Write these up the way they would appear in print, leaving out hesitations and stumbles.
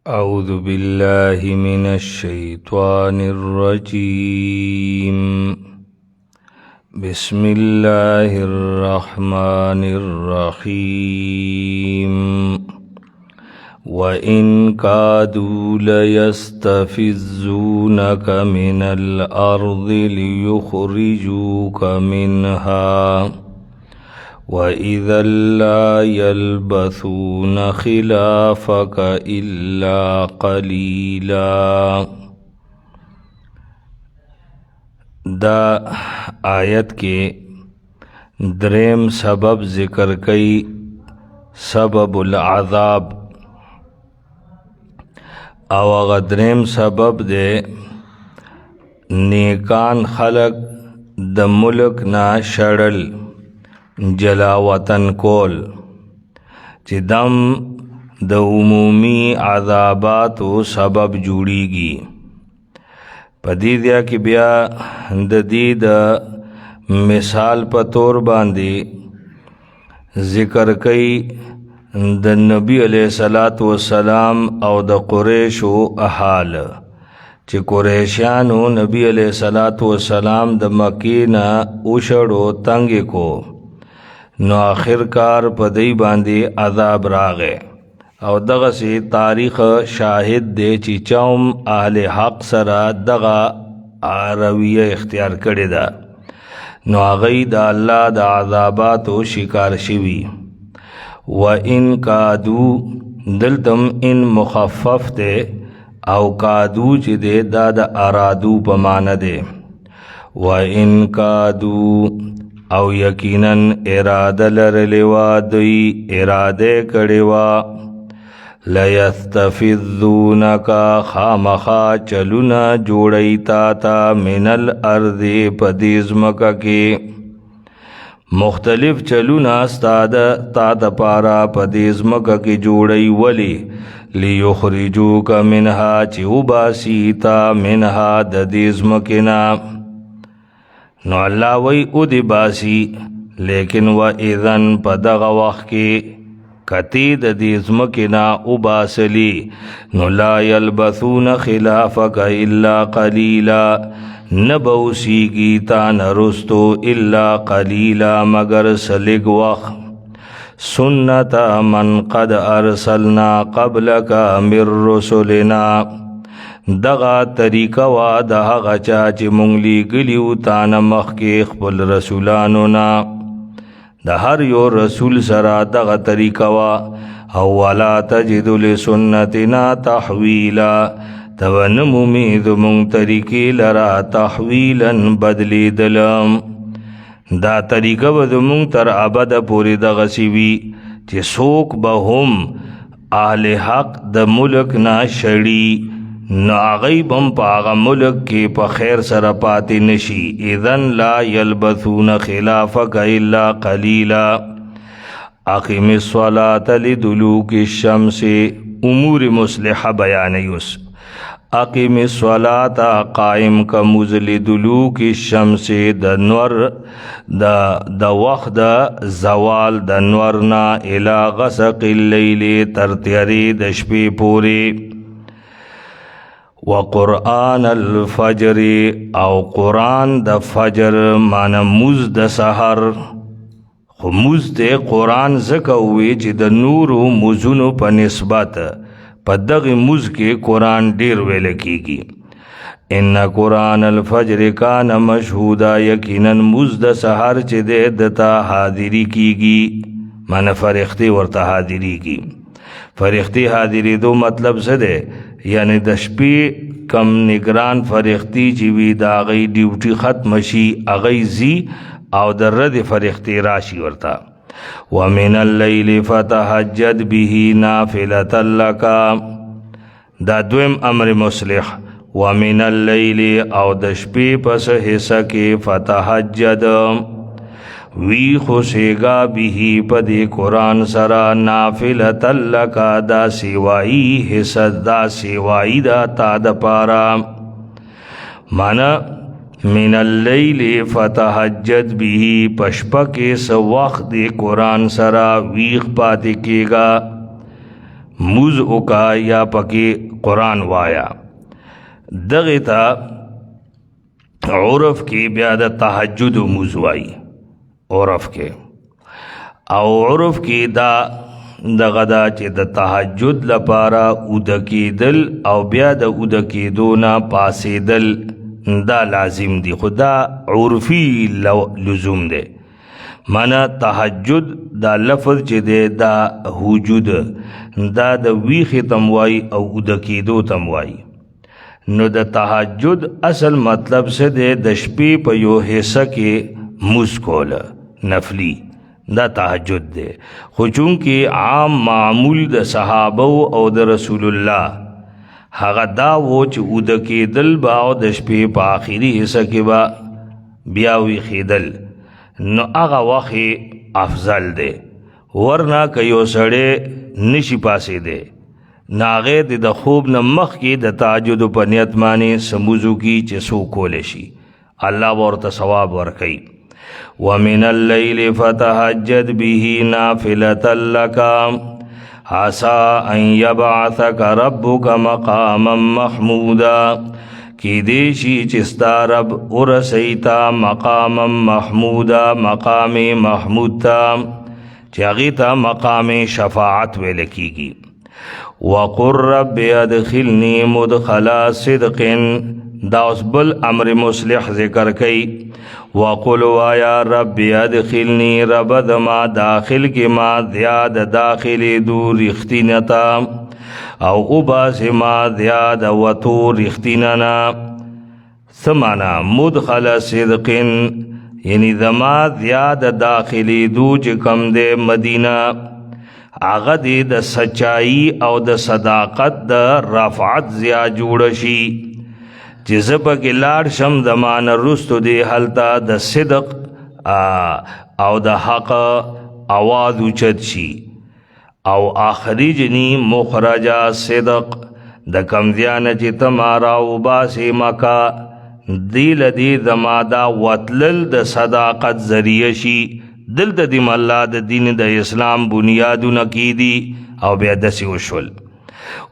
أعوذ بالله من الشيطان الرجيم. بسم الله الرحمن الرحيم. وإن كادوا ليستفزونك من الأرض ليخرجوك منها وَإِذًا لَا يَلْبَثُونَ خِلَافَكَ إِلَّا قَلِيلًا. دا آیت کے دریم سبب ذکر کئی، سبب العذاب، او غدریم سبب دے نیکان خلق د ملک نا شڑل جلا وطن کول، چې دم د عمومی عذاباتو سبب جوړیږي. په دې ځای کې بیا د دې د مثال په تور باندې ذکر کوي د نبی علیہ الصلوۃ والسلام او د قریشو احال، چې قریشیانو نبی علیہ الصلوۃ والسلام د مکې نه اوشړو تنګ کو، نو آخر کار په دی باندې عذاب راغې. او دغه سی تاریخ شاهد دی چې چوم اهل حق سره دغه رویه اختیار کړې ده، نو هغوی د الله د عذاباتو شکار شوي. و ان کادو دلتم ان مخفف دی، او کادو چې دی دا د ارادو په معنی دی. و ان کادو او یقیناً اراده لرلیوا، دوی اراده کړیوا، لیستفزونکا خامخا چلونا جوړی تا من الارض پدی ځمکه کې، مختلف چلونا استاد تا د پارا پدی ځمکه کې جوړی، ولی لیخرجوک منها چې وباسی تا منها د دې ځمکې نه. نو اللہ وی او دی باسی، لیکن و اذن پا دغا وقت کی کتی دا دی ازمکنا او باسلی، نو لا یلبثون خلافک الا قلیلا، نبوسی گیتا نرستو الا قلیلا مگر سلگ وقت. سنت من قد ارسلنا قبلک من رسلنا، دغا طریقہ وا دغا چا چې مونږ لیږلیو تا نه مخکې خپل رسولانو نه، د هر یو رسول سره دغه طریقه وا. او ولا تجد لسنتنا تحویلا، ته به نه مومې زمونږ طریقې لره تحویلا بدلیدلم. دا طریقه به زمونږ تر ابده پورې دغسې وي چې څوک به هم اهل حق د ملک نه شړي، نو آغی بم پا آغا ملک کی پا خیر سر پاتی نشی. اذن لا یلبثون خلافک الا قلیلا. اقیم الصلاة لدلوک الشمس، امور مصلحہ بیانیوس. اقیم الصلاة قائم کموز لدلوک الشمس، دا نور دا وقت دا زوال دا نورنا الى غسق اللیل ترتیاری دشپی پوری. وقرآن الفجر او قرآن د فجر معنی موز د سحر، خو موز د قرآن زکه وی چې د نورو موزونو په نسبت په دغه موز کې قرآن ډیر ویل کیږي. ان قرآن الفجر کان مشهودا، یقینا موز د سحر چې د تا حاضری کیږي، معنی فرښتې ورته حاضری کی. فرښتې حاضری دو مطلب څه دی؟ یعنی د شپې کم نگران فرښتې چې وي د هغې ډیوټي ختم شي، هغې ځي او د رد فرښتې راشي ورته. ومن اللیل فتهجد به نافلة لک، دا دویم امر مصلح. ومن اللیل او د شپې پس حصہ کې فتهجد وی خوشیگا بیہی پدی قرآن سرا نافلتا لکا دا سیوائی حصد دا سیوائی دا تا دا پارا. مانا من اللیل فتحجد بیہی پشپک سو وقت دی قرآن سرا ویخ پاتی کی گا. موز اوکا یا پکی قرآن وایا. دغه تا عرف کې بیا د تهجد موز وای عرف کې، او عرف کې دا دغه دا چې د تهجد لپاره اوده کېدل او بیا د اوده کېدو نه پاسېدل دا لازم دی، خو دا عرفي لزوم دی. مانا تهجد دا لفظ چې دی دا وجود دا د ویښې تم وایي او اوده کېدو تم وایي. نو د تهجد اصل مطلب څه دی؟ د شپې په یو حصه کې مونځ کول نفلي، دا تهجد دی. خو چونکې عام معمول د صحابه او د رسول الله هغه دا و چې اوده کېدل به او د شپې په آخري حصه کې به بیا ویښېدل، نو هغه وخت افضل دی. ورنه که یو سړی نشي پاسېدی نو هغې د خوب نه مخکې د تهجد په نیت باندې سموزو کی چې څو کولی شي، الله به ورته ثواب ورکوي. ومن اللیل فتهجد به نافلة لک عسى ان یبعثک ربک مقاما محمودا. کی دیشی چستا رب ورسیتا مقاما محمودا، مقام محمود تا چاگی تا مقام شفاعت ویلکیگی. وقر رب ادخلنی مدخلا صدق، دا اس بل امر مصلح ذکر کئی. وقل وایا رب ادخلنی رب دما داخل کی ما زیاد داخل دور اختینتا، او اباس ما زیاد وطو رختیننا. سمانا مدخل صدق یعنی دما زیاد داخلی دو چکم دے مدینہ، آغا دی د سچائی او د صداقت د رفعت زیا جوړ شي، چې زه پکې لاړ شم زمان رستو دی هلته د صدق او د حق آواز اوچت شي. او اخرجنی مخرجا صدق، د کمزیانه چې تمارا وباسې مکا دیل دی زمادا وطلل د صداقت ذریعه شي. دلته دیم الله د دین د اسلام بنیادونه کیدی او بیا دسی وشول.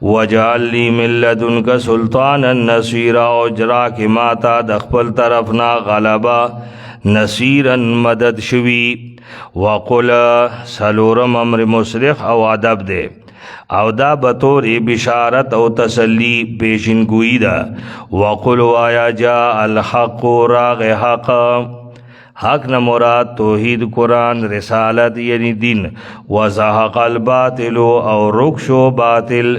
وجعل لی من لدنک سلطانا نصیرا، او جرا کی ماتا د خپل طرفنا غلبا نصیرا مدد شوی. وقل سلورم امر مصلح او ادب دے، او دا بطور بشارت او تسلی پیشنگوئی دا. وقل وایا جاء الحق راغ حق، حق نہ مراد توحید قرآن رسالت یعنی دین. وزحق الباطل او رکشو باطل،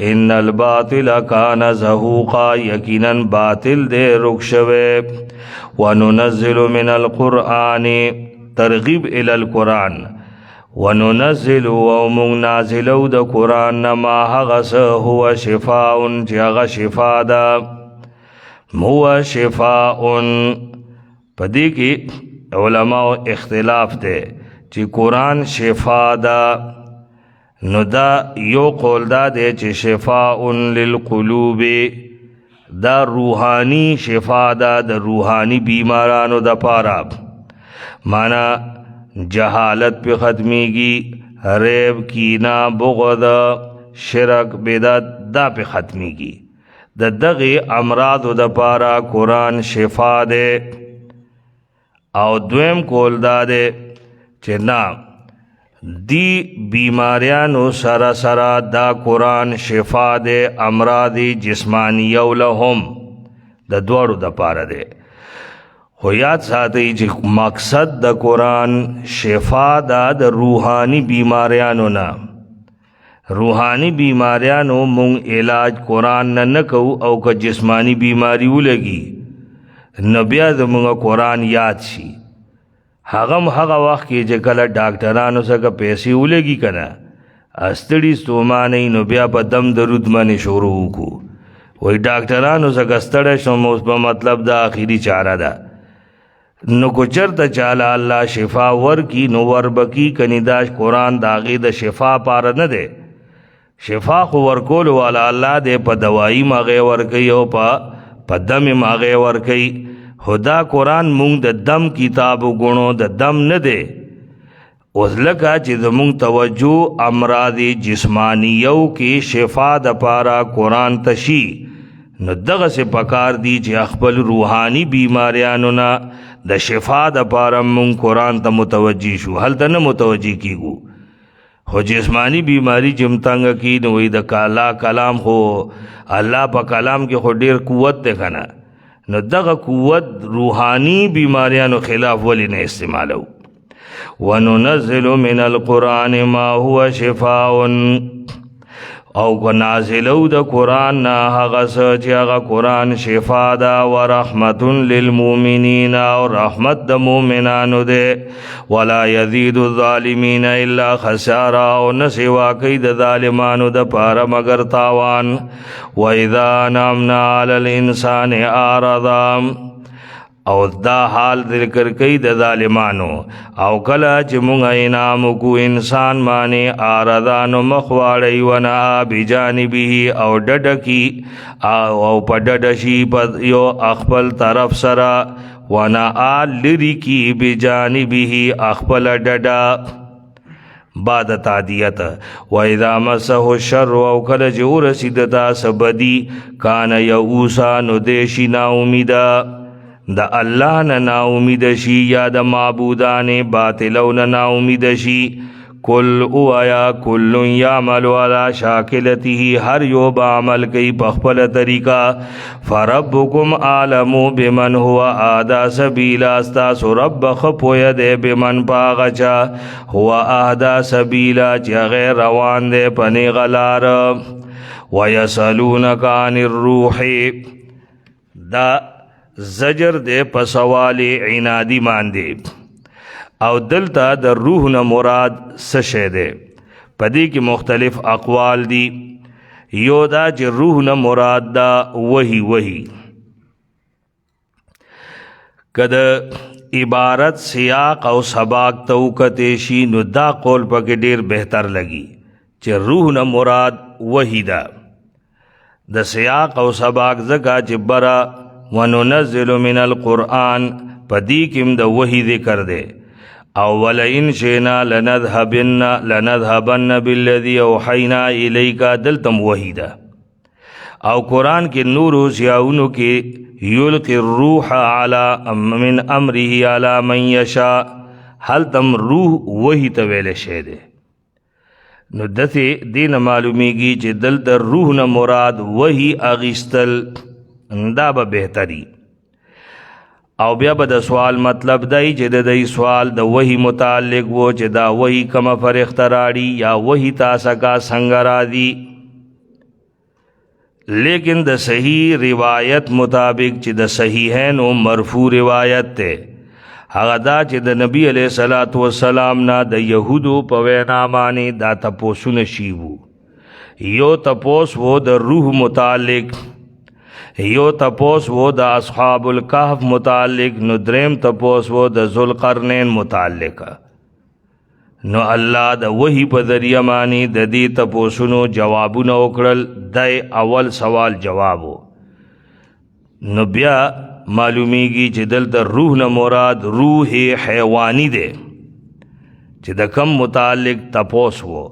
ان الباطل کان زہوقا یقینا باطل دے رکشوے. وننزل من القرآن ترغیب الى القرآن، وننزل ومن نازلو د قرآن ما هغس هو شفاء چې هغه شفا ده. هو شفاء پدې کې علماء اختلاف ده چې قرآن شفا ده، نو دا یو قول دا ده چې شفاء للقلوب، دا روحانی شفا ده د روحانی بیمارانو د پاره. مانا جہالت پہ ختمیگی، ریب کینا بغض شرک بدعت دا پہ ختمیگی. د دغه امراض د پارا قرآن شفا دے. او دویم کول دا دے چې نا دی بیماریانو سرا سرا دا قرآن شفا دے امراض جسمانیو لهم د دوړو د پارا دے. خو یاد ساتئ چې مقصد د قرآن شفا دا د روحانی بیماریانو نه. روحانی بیماریانو مونږ علاج قرآن نه نکو، او که جسمانی بیماری ولګي نو بیا زمونږ قرآن یاد شي. هغه وخت کې چې کله ډاکټرانو څخه پیسې ولګي کنه استړي ستومانه نو بیا په دم درود باندې شروع وکړو. وای ډاکټرانو څخه ستړی شوم اوس په مطلب دا آخري چاره ده. نو کو چرته چاله الله شفا ورکی نو وربکی کنی داش قرآن داغی د شفا پار نه ده. شفا خو ورکول والا الله دے په دوائی ماغی ورکی او په دم ماغی ورکی. خدا قرآن مونږ د دم کتاب گونو د دم نه ده، اوس لکه چې زمونږ توجه امراض جسمانیو کې شفا د پاره قرآن تشي، نو دغه سے پکار دی چې خپل روحانی بیماریانو نه د شفا د پاره مونږ قرآن ته متوجي شو. هلته نه متوجي کیږو، خو جسمانی بیماری چې متنګ کی نو د کلام خو الله په کلام کې خو ډیر قوت دی کنه، نو دغه قوت روحانی بیماریانو خلاف ولی نه استعمالو. وننزل من القرآن ما هو شفاء، او نازلو د قرآن نا هغه څه چې هغه قرآن شفا ده، ورحمت للمؤمنین، او رحمت د مؤمنانو ده، ولا یزید الظالمین الا خسارا، او نه سوا کوي د ظالمانو د پاره مگر تاوان. واذا انعمنا علی الانسان اعرض، او دا حال ذکر کئی د ظالمانو، او کلا چې مونږ انعام کو انسان باندې اعرضانو مخواړی ونا بجانبه، او ډډ کی او په ډډ شي په یو خپل طرف سره، ونا لری کی بجانبه خپل ډډ بعد تعدیت. واذا مسه الشر، او کله چې ورسید تا سبدی کان یئوسا، نو دیشی نا امیدا دا اللہ نا امید شی، یا دا معبودان باطلون نا امید شی. کل او آیا کل یعمل علی شاکلته، ہر یو با عمل کئی پخپل طریقہ. فربکم عالمو بمن ہوا آدھا سبیلا، استاس رب خپویا دے بمن پاغچا ہوا آدھا سبیلا، چا غیر روان دے پنی غلار. ویسالونک عن الروح، دا زجر دے پسوال عنادی ماندے، او دلتا در روح نا مراد سشے دے. پدی کی مختلف اقوال دی، یو دا چی روح نا مراد دا وہی کد عبارت سیاق او سباق توکتیشی، نو دا قول پا کے دیر بہتر لگی چی روح نا مراد وہی دا سیاق او سباق زکا چی برا وننزل من القرآن پدی کم دا وحی ذکر دے. او ولئن شئنا لنذهبن بالذی اوحینا الیکا، دلتم وحی دا. او قرآن کے نور و سیاؤنو کے یلقی الروح علی من امره علی من یشا، حل تم روح وحی طویل شہدے. نو دتے دین معلومی گی چی دل در روح نا مراد وحی اغیستل، دا به بہتری. او بیا به د سوال مطلب دی چې د دې سوال د وحی متعلق وو چې دا وحی کوم فرق تراړي یا وحی تاسو کا څنګه را دي. لیکن د صحیح روایت مطابق چې د صحیحین او مرفوع روایت ته هغه دا چې د نبی علیہ الصلوۃ والسلام نه د یهودو په وینا باندې دا تپوسونه شیوو. یو تپوس وو د روح متعلق، یو تپوس وہ دا اصحاب الکهف متعلق، نو دریم تپوس وہ دا ذوالقرنین متعلق. نو اللہ دا وحی پا ذریعہ مانی دا دی تپوسنو جوابونو اکڑل، دای اول سوال جوابو. نو بیا معلومیگی چی دل دا روح نا مراد روح حیوانی دے چی دا کم متعلق تپوس وہ،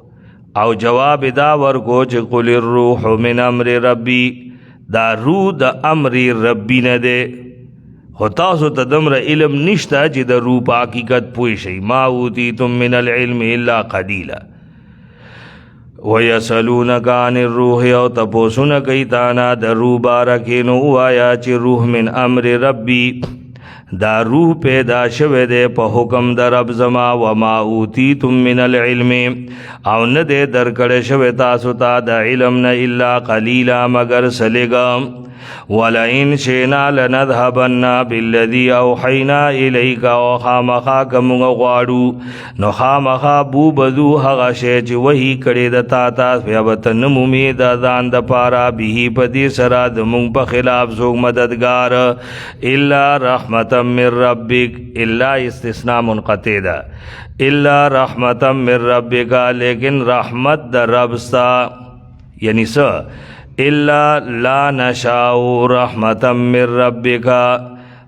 او جواب دا ورکو چی قل الروح من امر ربی، دا روح دا امر ربی نه دے. خو تاسو ته دمره علم نشته چې د روح په حقیقت پوه شئ. ما اوتیتم من العلم الا قلیلا. ویسألونک عن الروح، او تپوسونه کوي تانا د روح بارکې، نو ووایه چې روح من امر ربی، دا روح پیدا شوه دے په حکم در رب زما. وما اوتیتم من العلم، او نه دے درکړه شوه تاسو ته د علم نه الا قلیلا مگر سلګا. ولئن شئنا لنذهبن بالذی اوحینا الیک، او خامخا کوم غواړو نو خامخا بو بدو هغه شی چې وحی کړي د تا ته، بیا به ته نه مومې د ځان د پاره به په دې سره د مونږ په خلاف څوک مددگار الا رحمتا من ربک. الا استثناء منقطع ده، الا رحمتا من ربک، لیکن رحمت د رب ستا، یعنی سا الا لا نشاء رحمتا من ربک،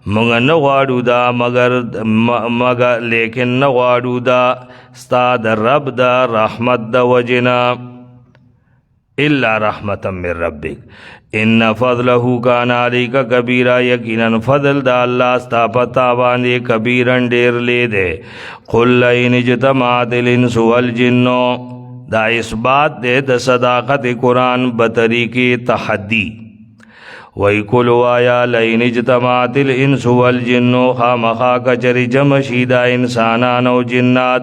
مونږ نه غواړو دا مگر لیکن نه غواړو دا ستا د رب دا رحمت د وجنا الا رحمتا من ربک ان فضله کان علیک کبیرا یقینا فضل دا اللہ ستا پتا باندې کبیرن ډیر لے دے قل لئن اجتمعت الانس والجن دا اثبات دے د صداقت قرآن بطریقی تحدی وی کلو آیا لئن اجتماعت الانس والجن خامخا کچری جمشیدہ انسانان و جنات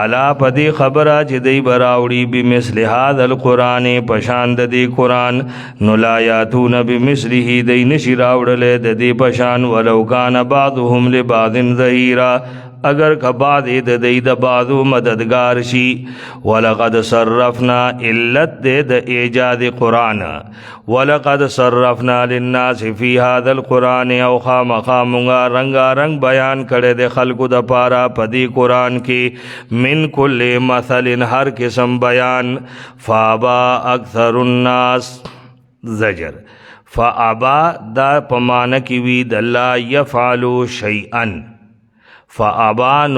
علا پدی خبرہ چی دی براوڑی بمثل هذا القرآن پشاند دی قرآن نلایاتون بمثلی دی نشراوڑلے دی پشان ولو کان بعضهم لبعض ظہیرہ اگر کباد د دی د بعضو مددگار شی ولقد صرفنا علت دے د ایجاد قرآن ولقد صرفنا للناس فی هذا القرآن او خامخامنگا رنگا رنگ بیان کرے دے خلق د پارا پدی قرآن کی من کل مثل ہر قسم بیان فابا اکثر الناس زجر فابا دا پمانکی وید اللہ یفعلو شیئن فابان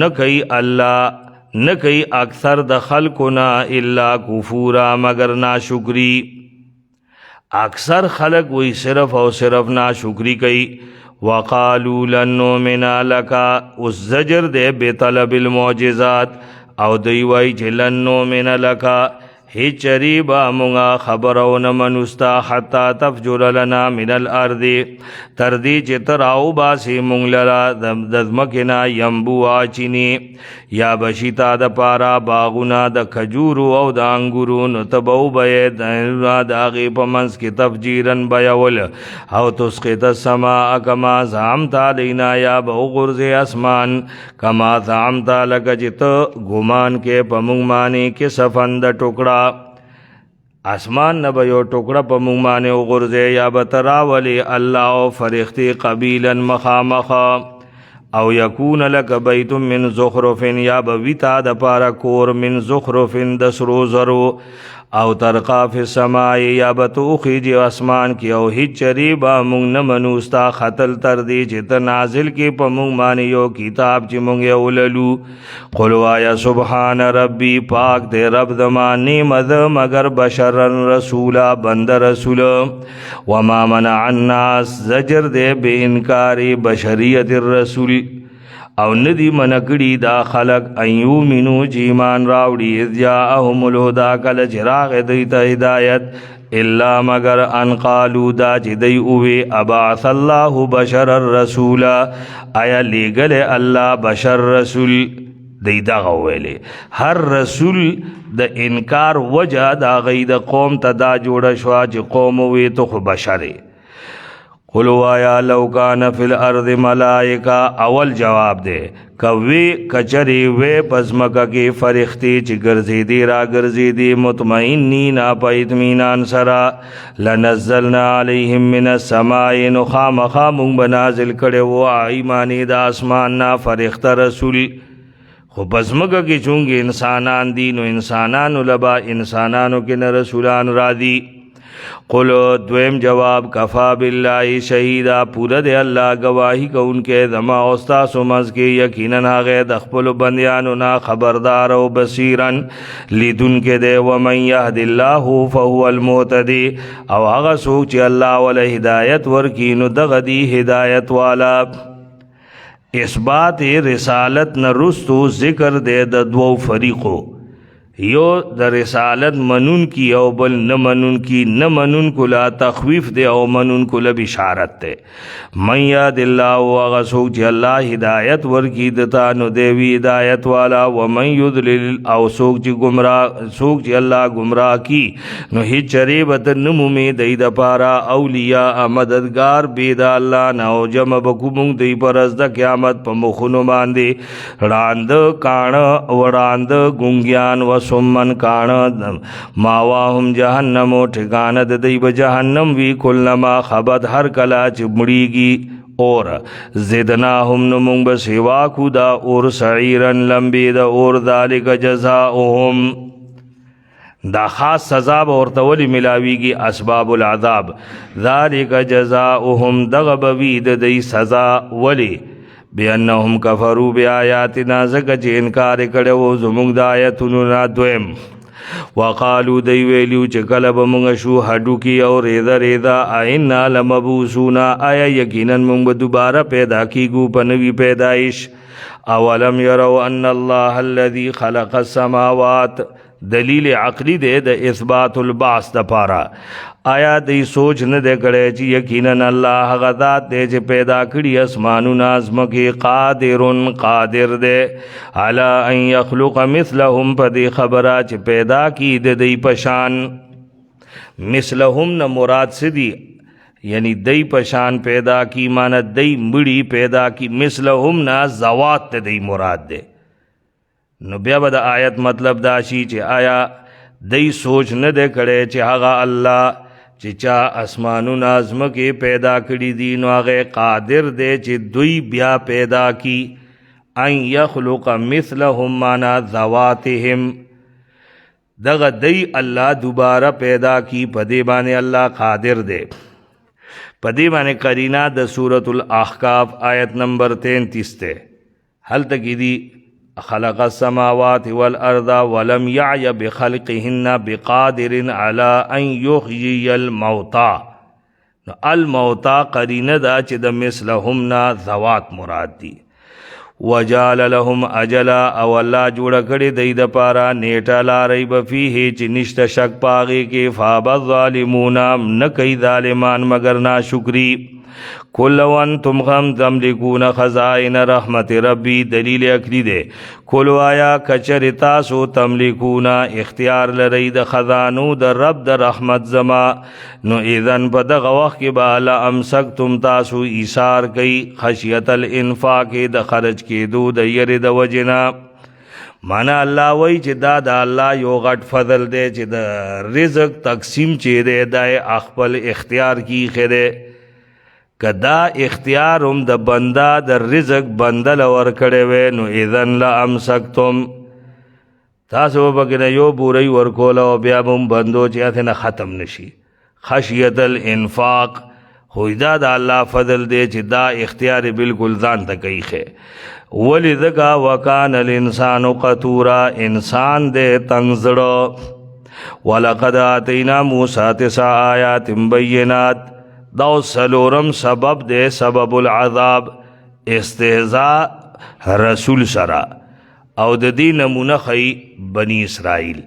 نکی اللہ نکی اکثر د خلقنا الا کفورا مگر ناشکری اکثر خلق وی صرف او صرف ناشکری کئی وقالوا لن نؤمن لکا اس زجر دے بطلب المعجزات او دیوائی چھ لن نؤمن لکا ہی چریبا منگا خبرو نمنستا حتی تفجر لنا من الارض تردی چتراؤ باسی منگ للا دزمکنا یمبو آچینی یا بشیتا دا پارا باغونا دا کجورو او دا انگورو نتبو بید دا غی پمنس کی تفجیرن بیول او تسقط السماء کما زعمتا لینا یا بو غرز اسمان کما زعمتا لکا جت گمان کے پمنگ مانی کے سفند ٹکڑا اسمان نبا یو ٹکڑا پا مونگمانے غرزے یا بتراولی اللہ او فرختی قبیلا مخامخا او یکون لک بیت من زخرف یا بویتا دا پارا کور من زخرف دسرو زرو او ترقا فی السمائی یا بتوخی جی اسمان کی او ہی چریبا مونگ نمنوستا خطل تردی چیتا نازل کی پا مونگ مانی یو کتاب چی مونگ یوللو قلو آیا سبحان ربی پاک دے رب دمانی مد مگر بشرن رسولا بند رسول وما منع الناس زجر دے بے انکاری بشریت الرسول او ندی منکڑی دا خلق ایومنو جیمان راوڑی اذ جاءہم الہدا کل چراغ دیتا ہدایت الا مگر ان قالو دا چی دی اوے ابعث اللہ بشر الرسول آیا لیگل اللہ بشر رسول دی دا غویلے ہر رسول دا انکار وجہ دا غی دا قوم تا دا جوڑا شوا چی قوم ہوئے تو خو بشرے قلو آیا لو کان فی الارض ملائکہ اول جواب دے کوی کچری وے پزمکا کی فرختی چی گرزی دی را گرزی دی مطمئنی نا پا اطمینان سرا لنزلنا علیہم من السمائی نخام خامون بنازل کڑے وہ ایمانی دا اسمان نا فرخت رسول خو پزمکا کی چونگی انسانان دی نو انسانانو لبا انسانانو کی نا رسولان را دی قلو دویم جواب کفا باللہ شہیدہ پورا دے اللہ گواہی کو ان کے دما استاس و مز کے یقیناً آگے دخپل بندیانونا خبردار و بصیرن لیدن کے دے ومن یهد اللہ فہو المعتدی او آغا سوک چی اللہ والا ہدایت ورکینو دغدی ہدایت والا اثبات رسالت نرستو ذکر دے دو فریقو یو د رسالت منون کی او بل نمنون کی نمنون کو لا تخویف دے او منون کو لا بشارت دے من یاد اللہ و سوک جی اللہ ہدایت ورکی دتا نو دیوی ہدایت والا ومن یدلل او سوک جی گمراہ سوک جی اللہ گمراہ کی نو ہی چریبت نمومی دی دا پارا اولیاء مددگار بیدا اللہ نو جمع بکومنگ دی پر از دا قیامت پا مخونو باندے راند کان وراند گنگیان و سمن کان ماواہم جہنم و ٹھکانت دیب جہنم وی کلما خبت ہر کلا چمڑی گی اور زدناہم نمونگ بسوا کدا اور سعیرن لمبی دا اور ذالک جزاؤہم دا خاص سزا به ورته ولې ملاویږي اسباب العذاب ذالک جزاؤهم دغه به وي د دوی سزا ولې بانهم کفروا بآیاتنا ځکه چې انکار یې کړی و زموږ د آیتونو نه دویم وقالو دی ویلیو چې کله به مونږ شو هډوکي او ریزه ریزه اینا لمبعوثون آیا یقینا مونږ به دوباره پیدا کیږو په نوي پیدایش اولم یروا ان الله الذي خلق السماوات دلیل عقلی دی د اثبات البعث دپاره آیا دی سوچ نه دی کړی چې یقینا الله هغه ذات دی چې پیدا کړي اسمانونه ځمکې قادر دی علی ان یخلق مثلهم په دې خبره چې پیدا کړي د دوی په شان مثلهم نه مراد څه دي یعنی دی په شان پیدا کی معنی دی مړي پیدا کی مثلهم نه ذوات ته دی مراد دی نو بیا به د آیت مطلب دا شي چې آیا دی سوچ نه دی کړی چې هغه الله چې چا اسمانونه ځمکې پیدا کړي دي نو هغه قادر دی چې دوی بیا پیدا کی ان یخلق مثلهم معنی ذواتهم دغه دی الله دوباره پیدا کی په دې باندې الله قادر دی په دې باندې قرینه د سورة الاحقاف آیت نمبر 33 ته هلته کې دی خلق السماوات والارض ولم يعي بخلقهن بقادر على ان يحيي الموتى الموتى قرینه دا چې د مثلهم نا ذوات مراد دي وجعل لهم اجلا او الله جوړ کړي د دې لپاره نیټه لا ریب فيه چې نشته شک پاغي کې فاب الظالمون نه کوي ظالمان مگر ناشکری کل وانتم غم تملکون خزائن رحمت ربی دلیل اکلی دے کلو آیا کچر تاسو تملکون اختیار لرئی د خزانو د رب د رحمت زما نو ایذن پا دغه وقت کی بالا امسکتم تاسو ایثار کئی خشیت الانفاق د خرج کی دو د یر د وجنا مانا اللہ وی چې دا د الله یو غټ فضل دے چې د رزق تقسیم چی دے دای اخپل اختیار کی خیدے کدا اختیار هم د بندا د رزق بندل ور کړي وې نو اذن لا امسکتم تاسو وبګنه یو بوري ور کول او بیا هم بندو چې نه ختم نشي خشیت الانفاق خو دا د الله فضل دی چې دا اختیار بالکل ځان ته کوي خې ولذکا وکان الانسان قطورا انسان دې تنگزړو ولقد اتینا موسی 9 آیات بینات دا سلورم سبب دے سبب العذاب استهزاء رسول سرا او د دې نمونه خی بنی اسرائیل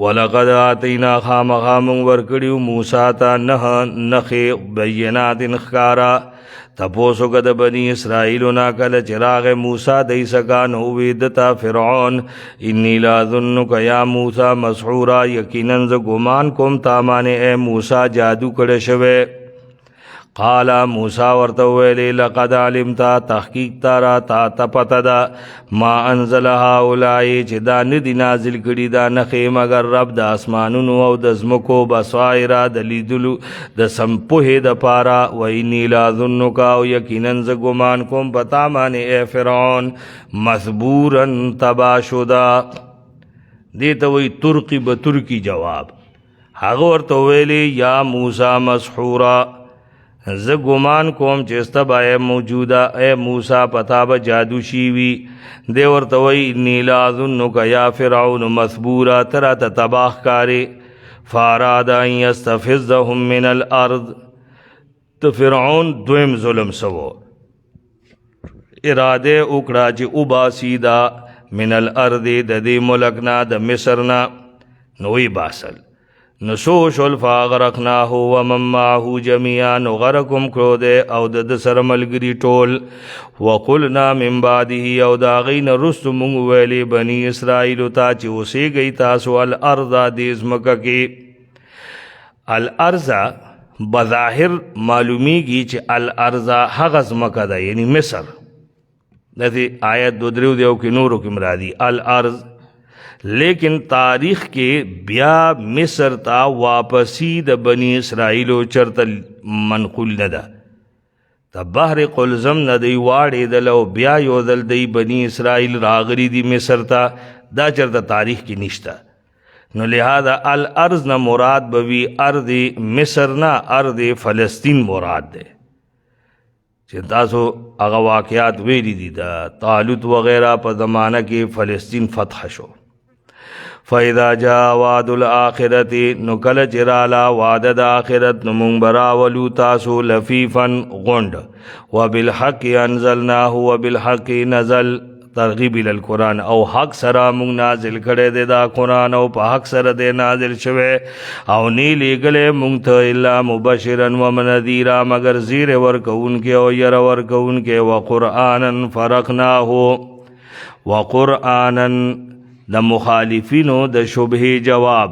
ولقد آتینا خامخام ورکړیو موسی ته نه بینات خکارا تپوسو که د بنی اسرائیلو نا کل چراغ موسیٰ دی سکان ہوئی دتا فرعون انی لا ظنک یا موسیٰ مسحورا یقیناً ز گمان کم تامانے اے موسیٰ جادو کڑشوے قالا موسیٰ ورطویلی لقد علمتا تحقیق تارا تا تپتا دا ما انزل هاولائی چه دا ندی نازل کری دا نخی مگر رب دا اسمانونو او دا زمکو بسوائرا دا لیدلو دا سمپوه دا پارا و اینی لا ظنکا و یقیناً ز گمان کم پتا مانے اے فرعون مثبورا تبا شدا دیتا وی ترقی بترکی جواب حغور تویلی یا موسیٰ مسحورا ز گمان کوم چستا با اے موجودا اے موسیٰ پتا با جادو شیوی دے ورطوئی نیلا ظنک یا فرعون مثبورا ترا تتباہ کارے فارادا ان یستفزهم من الارض تو فرعون دویم ظلم سوو ارادے اکڑا چی اباسی دا من الارض دا دی ملکنا دا مصرنا نوی باسل نسوش الفاغرقناه ومن معه جميعا نغرقم کرو دے او د سر ملگری ټول وقلنا من بعده او دا غین رست منگ ویلی بنی اسرائیل تا چی اسی گئی تاسو الارض دیز مکہ کی الارض بظاہر معلومی گی چی الارض حغز مکہ دا یعنی مصر دیتی آیت دو دریو دیو کی نورو کی مرادی الارض لیکن تاریخ کے بیا مصر تا واپسی د بنی اسرائیلو چرت منقول ندا تا بحر قلزم ندی واڑی دلو بیا یو دل دی بنی اسرائیل راغری دی مصر تا دا چرته تاریخ کې نشته. نو لہذا الارض نه مراد بوي ارض مصر نه ارض فلسطین مراد ده چې تاسو هغه واقعات ویلي دي د طالوت وغیرہ په زمانه کې فلسطین فتح شو. فاذا جاء وعد الاخرة نو کله چې راله وعده د آخرت نو مونږ به راولو تاسو لفیفا غونډ وبالحق انزلناه وبالحق نزل ترغیب القرآن او حق سره مونږ نازل کړی دی دا قرآن او په حق سره دی نازل شوی او نی لیږلی مونږ ته الا مبشرا ومنذیرا مگر زیر ورکوونکی او یره ورکوونکی وقرآنا فرقناه وقرآنا د مخالفینو د شبهې جواب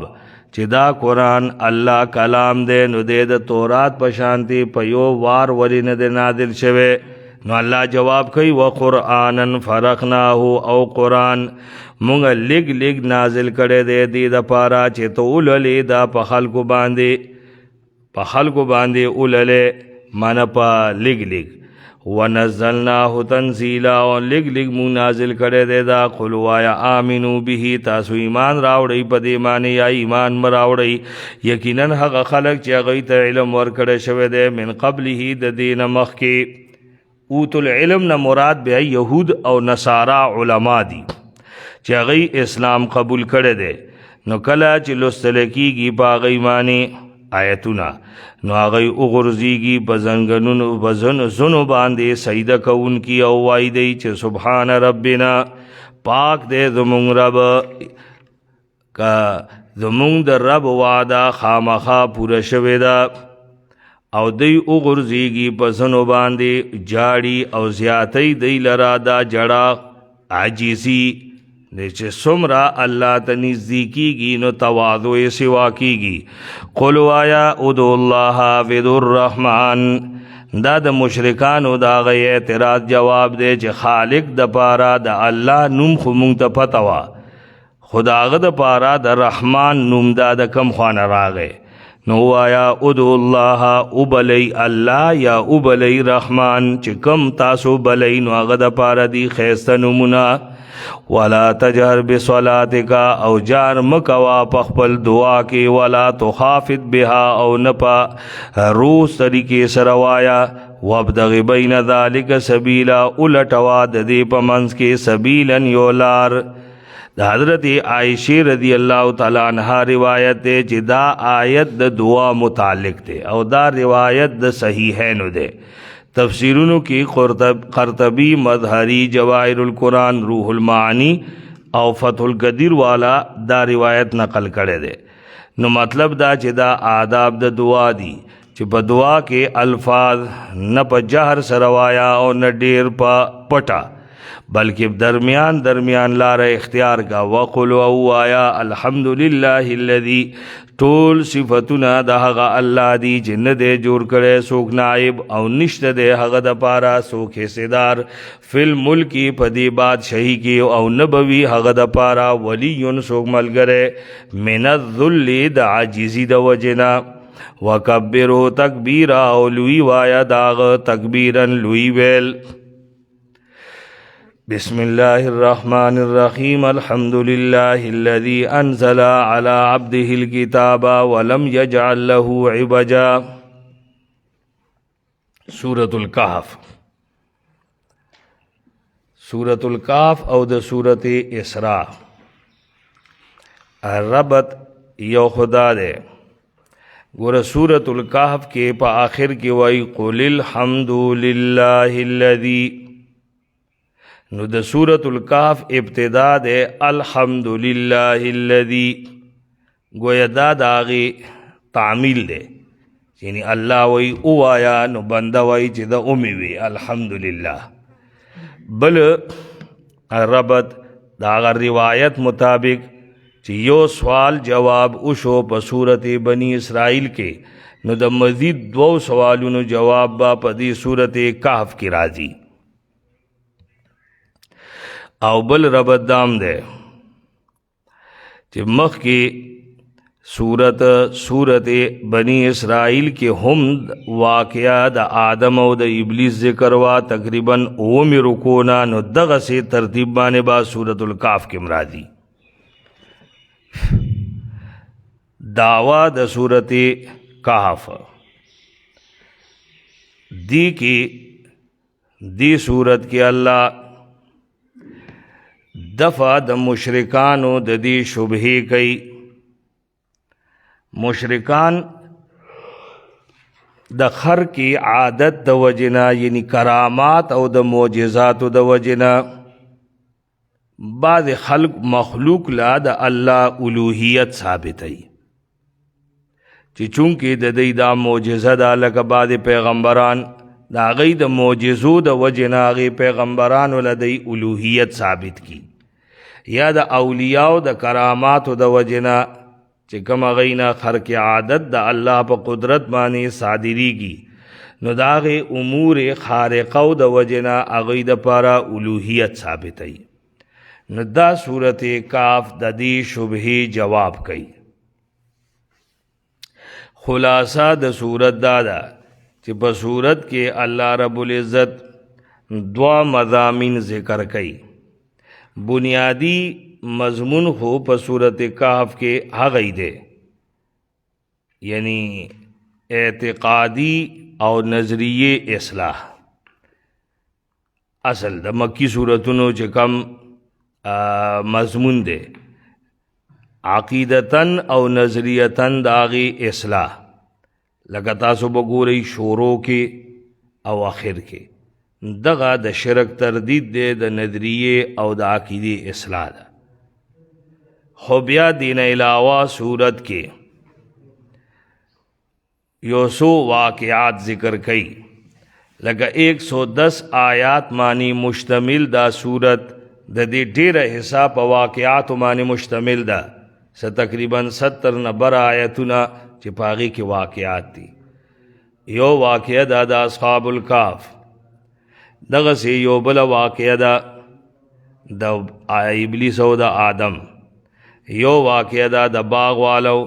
چې دا قرآن الله کلام دی نو د تورات په شانتي په یو وار ولې نه دی نازل شوی. نو الله جواب کوي وقرآنا فرقناه او قرآن مونږ لږ لږ نازل کړی دی دې دپاره چې ته ولولې دا په خلکو باندې ولولې مانه په لږ لږ ونزلناه تنزیلا او لږ لږ مونږ نازل کړی دی دا قل وایا آمنو به تاسو ایمان راوړئ په دې باندې یا ایمان مه راوړئ یقینا هغه خلک چې هغوی ته علم ورکړی شوی دی من قبله د دې نه مخکې. اوت العلم نه مراد بیا یهود او نصارا علما دي چې هغوی اسلام قبول کړی دی. نو کله چې لوستل کېږي په هغوی باندې آیتونه نو هغوی وغورځېږي په زنو باندې سجده کوونکي او وایي دی چې سبحان ربنا پاک دی زمونږ رب که زمونږ د رب وعده خامخا پوره شوې ده او دی وغورځېږي په زنو باندې جاړي او زیاتی دی لره دا جړه عاجزي چې څومره الله ته نږدې کېږي نو تواضع یې سوا کېږي. قل وایا ادعوا الله ودعوا الرحمن دا د مشرکانو د هغه اعتراض جواب دی چې خالق دپاره د الله نوم خو مونږ ته پته وه خو د هغه دپاره د رحمان نوم دا د کم خوا نه راغی. نو وایا ادعوا الله وبلی الله یا وبلی رحمان چې کم تاسو بلی نو هغه دپاره دي ښایسته نومونه. ولا تجهر بصلاتک او جار مکوا په خپل دعا کې ولا تخافت بها او نه په روز طریقې سره وایا وابتغ بین ذلک سبیلا الټوا د دې په منځ کې سبیلا یو لار. د حضرت عائشہ رضی الله تعالی عنها روایت دی چې دا آیت د دعا متعلق دی او دا روایت د صحیحینو دی. تفسیرونو کې قرطبی مظهری جواهر القرآن روح المعانی او فتح القدیر والا دا روایت نقل کړی دی. نو مطلب دا چې دا آداب د دعا دی چې په دعا کې الفاظ نه په جهر سره وایا او نه ډیر په پټه بلکې درمیان لار اختیار کا. وقل او وایا الحمدلله الذي ټول صفتونه د هغه الله دی چې نه دی جوړ کړی څوک نائب او نشته دی هغه دپاره څوک حصیدار فی الملک په دې بادشاهي کې او نه به وي هغه دپاره ولی څوک ملګری من الذل د عاجزي د وجې نه وکبرو تکبیرا او لوی وایا د هغه تکبیرا لوی ویل. بسم الله الرحمن الرحيم الحمد لله الذي أنزل على عبده الكتاب ولم يجعل له عوجا. سورة الكهف او د سورة اسراء ربط یو خدا دے. گورا سورة الكهف کے پا آخر کی وئی قل الحمد لله الذي نو د سورة الکهف ابتدا دے الحمدللہ الذی گویا دا داغی تعمیل دے یعنی اللہ وی او آیا نو بندہ وی چی دا امی وی الحمدللہ. بل ربط داغا روایت مطابق چی یو سوال جواب اشو پا صورت بنی اسرائیل کے نو دا مزید 2 سوالونو جواب با پا دی صورت کهف کی راضی. او بل ربط دام دے چې مخ کې صورت بنی اسرائیل کې هم واقعہ د آدم او د ابلیس ذکر وا تقریباً 9 رکونا نو دغه سي ترتیب باندې با سورۃ الکهف کې مرادی. دعوی د سورت کہف دی سورت کی اللہ دفع د مشرکانو د دی شبہی کئی. مشرکان د خر کی عادت د وجنا یعنی کرامات او د معجزات د وجنا بعض خلق مخلوق لا د الله الوهیت ثابتئی چې چونکې د دې دا معجزه ده لکه بعض پیغمبران د هغې د معجزو د وجې نه هغې پیغمبرانو له دی الوهیت ثابت کی یا د اولیاءو د کراماتو د وجې نه چې کوم هغې نه خرق عادت د الله په قدرت باندې صادریږي نو د هغې امور خارقو د وجې نه هغې دپاره الوهیت ثابتوي. نو دا صورت کاف د دې شبهې جواب کوي. خلاصہ د صورت دا ده چې په صورت کې الله رب العزت دوا مضامین ذکر کوي. بنیادی مضمون خو په صورت کہف کې هغه دی یعنی اعتقادی او نظریه اصلاح. اصل د مکی صورتونو چې کم مضمون دی عقیدتاً او نظریتاً داغی اصلاح لکه تاسو بگوری شروع کې او آخر کې دغه د شرک تردید دی د نظریه او د عقیدی اصلاح ده. خو بیا دین علاوه صورت کې یو سو واقعات ذکر کئی لکه 110 آیات معنی مشتمل دا صورت د دې ډیره حصہ په واقعاتو باندې مشتمل ده تقریبا 70 نه بر آیتونه چې په هغې کې واقعات دي. یو واقعه ده د اصحاب الکهف، دغسې یو بله واقعه ده د ابلیس او د آدم، یو واقعه ده د باغ والو،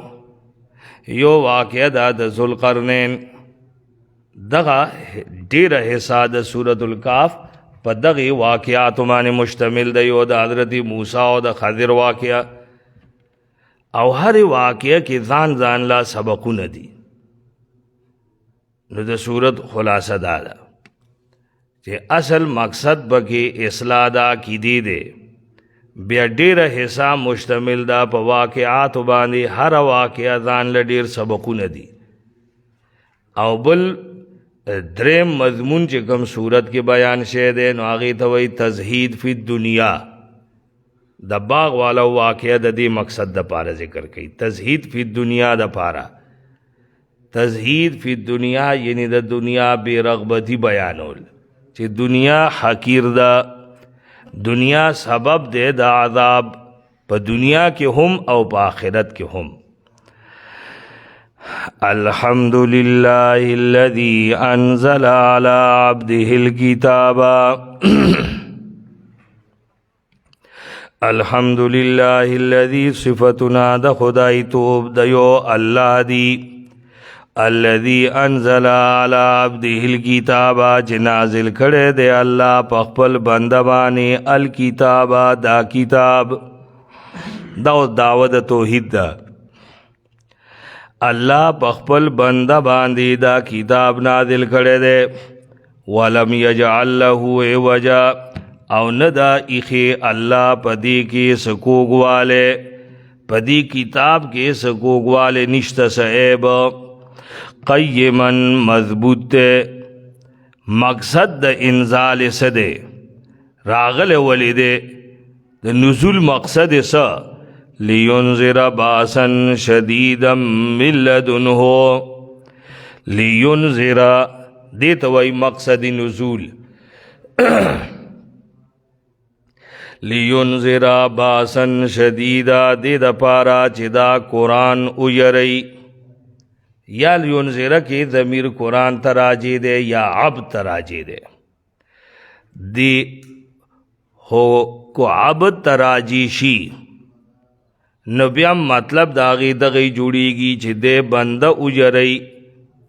یو واقعه ده د ذوالقرنین. دغه ډیره حصہ د سورة الکهف په دغې واقعاتو باندې مشتمل دی. یو د حضرت موسی او د خضر واقعه، او هر واقعه کې ځان ځان لا سبقونه دي. نو د صورت خلاصه دا ده چې اصل مقصد پکې اصلاح د عقیدې دی. بیا ډیره حصہ مشتمل ده په واقعاتو باندې، هر واقعه ځان له ډیر سبقونه دي. او بل دریم مضمون چې کوم صورت کې بیان شوی دی نو هغې ته وایي تزهید فی الدنیا. د باغ والا واقعه د دې مقصد دپاره ذکر کوي، تزهید فی الدنیا دپاره. تزهید فی الدنیا یعنی د دنیا بے رغبتی بیانول چې دنیا حقیر ده، دنیا سبب دی د عذاب په دنیا کې هم او په آخرت کې هم. الحمد لله الذي انزل على عبده الكتاب الحمد لله الذي صفتنا د خدای توب د یو الله دی، الذي انزل على عبده الكتاب چې نازل کړی دی الله په خپل بنده باندې الکتاب دا کتاب. دا دعوه د توحید ده. الله په خپل بنده باندې دا کتاب نازل کړی دی. ولم یجعل له عوجا او نه دا ایخی الله په دې کې څه کوږوالی، په دې کتاب کې څه کوږوالی نشته، څه عیب. قیما مضبوط دی. مقصد د انزال څه دی؟ راغلی ولې دی؟ د نزول مقصد څه؟ لینذر باسا شدیدا من لدنه. لینذر دې ته وایي مقصد نزول. لینذر باسا شدیدا دې دپاره چې دا قرآن ویری. یا لینذر کې ضمیر قرآن ته راجع دی یا عبد ته راجع دی. دې خو کو عبد ته راجع شي نو بیا مطلب د هغې دغې جوړیږي چې د بنده وجرئ،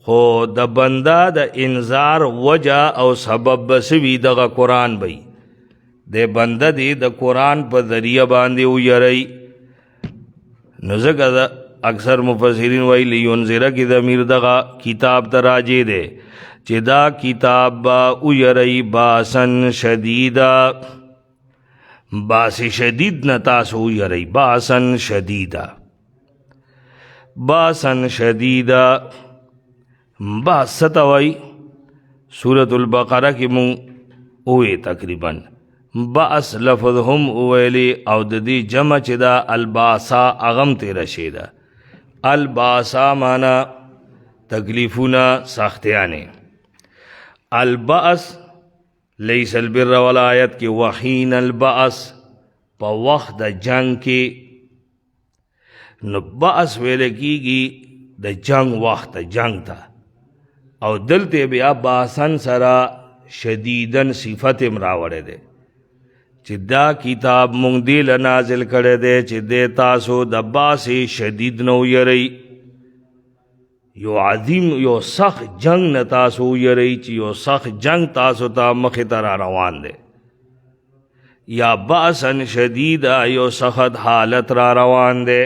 خو د بنده د انذار وجه او سبب به څه وي؟ دغه قرآن به د بنده دی د قرآن په ذریعه باندې وجرئ. نو ځکه دا اکثر مفسرین وایي لینذر کې ضمیر دغه کتاب ته راجع دی چې دا کتاب با ویری باسن شدیدا، باس شدید نه تاسو ویری، باسن شدیدا، باسن شدیدا. باس ستوي سورة البقره کې مون اوه تقریبا باس لفظ هم اویلی او د دې جمع چې دا الباسا اغم تیر شي دا الباسا معنا تکلیفونه سختیانه. الباس لیس البر ولایت کې وحین الباس په وخت د جنگ کې نو باس ویل کېږي د جنگ وخت جنگ ته، او دلته بیا باسن سره شدیدن صفت راوړی دی چې دا کتاب مونږ دی له نازل کړی دی چې دی تاسو د باسې شدید نه ویری، یو عظیم یو سخت جنگ نه تاسو ویری چې یو سخت جنگ تاسو ته مخې ته را روان دی، یا باسن شدید یو سخت حالت را روان دی.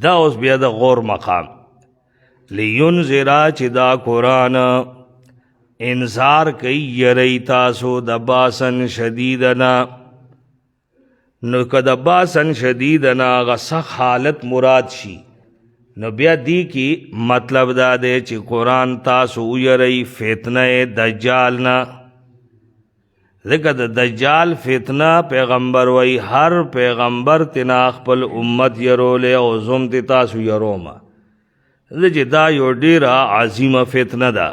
دا اوس بیا د غور مقام لینذر چې دا قرآن انذار کوي یری تاسو د باسن شدیدنا، نو که د باسن شدیدنا هغه سخت حالت مراد شي نو بیا دی کی مطلب دا دی چې قرآن تاسو ویری فتنه دجال نه، ځکه د دجال فتنه پیغمبر وی هر پیغمبر تنا خپل امت یرولی او زم تی تاسو یروما، ځکه دا یو ډیره عظیمه فتنه ده.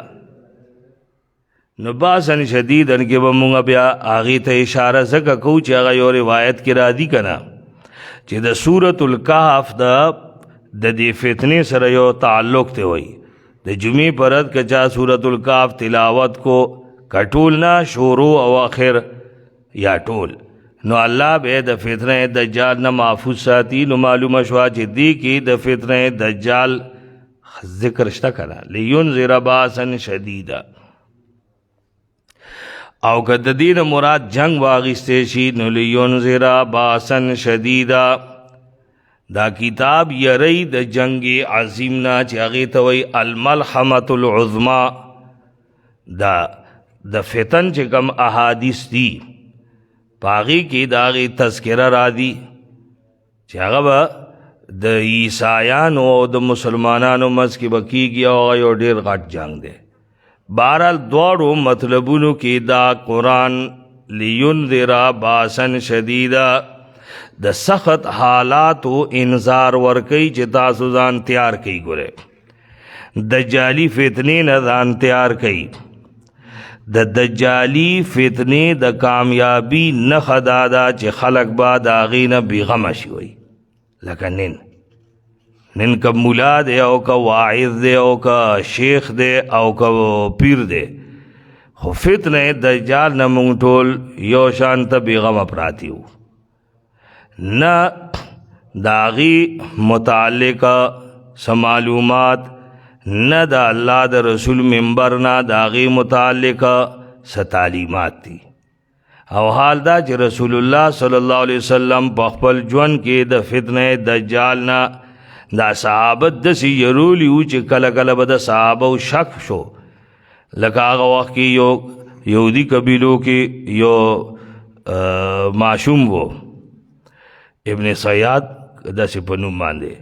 نو باسن شدیدن کې به مونږ بیا هغې ته اشاره ځکه کوو چې هغه یو روایت کې راځي که نه چې د سورة الکهف د دې فتنې سره یو تعلق ته وایي. د جمعې پر ورځ که چا سورة الکهف تلاوت کو کټول نه شروع او آخر یا ټول، نو الله به د فتنه دجال نه محفوظ ساتي. نو معلومه شوه چې دې کې د فتنه دجال ذکر شته که نه، لینذر باسن شدیدا. او که د دې نه مراد جنگ واغیستی شي نو لینذر باسن شدیدا، دا کتاب یری د جنگ عظیم نه چې هغې ته وایي الملحمة العظما. دا د فتن چې کم احادیث دي په هغې کې د هغې تذکره راځي چې هغه به د عیسایانو او د مسلمانانو منځ کې به کېږي او هغه یو ډېر غټ جنگ دی. بهرحال دواړو مطلبونو کې دا قرآن لینذر باسن شدیدا د سخت حالاتو انذار ورکوي چې تاسو ځان تیار کوي. ګوره دجالی فتنې نه ځان تیار کوي. د دجالی فتنې د کامیابی نښه دا ده چې خلک به د هغې نه بېغمه شي وي، لکه نن که مولا دی او که واعظ دی او که شیخ دی او که پیر دی، خو فتنه دجال نه مونږ ټول یو شان ته بېغمه پراتی وو، نه د هغې متعلقه څه معلومات، نه د الله د رسول منبر نه د هغې متعلقه څه تعلیمات دي. او حال دا چې رسول الله صلی الله علیه وسلم په خپل ژوند کې د فتنه دجال نه دا صحابه داسې یرولی وو چې کله کله به د صحابو شک شو. لکه هغه وخت کې یو یهودي قبیلو کې یو معشوم و ابن سیاد داسې په نوم باندې،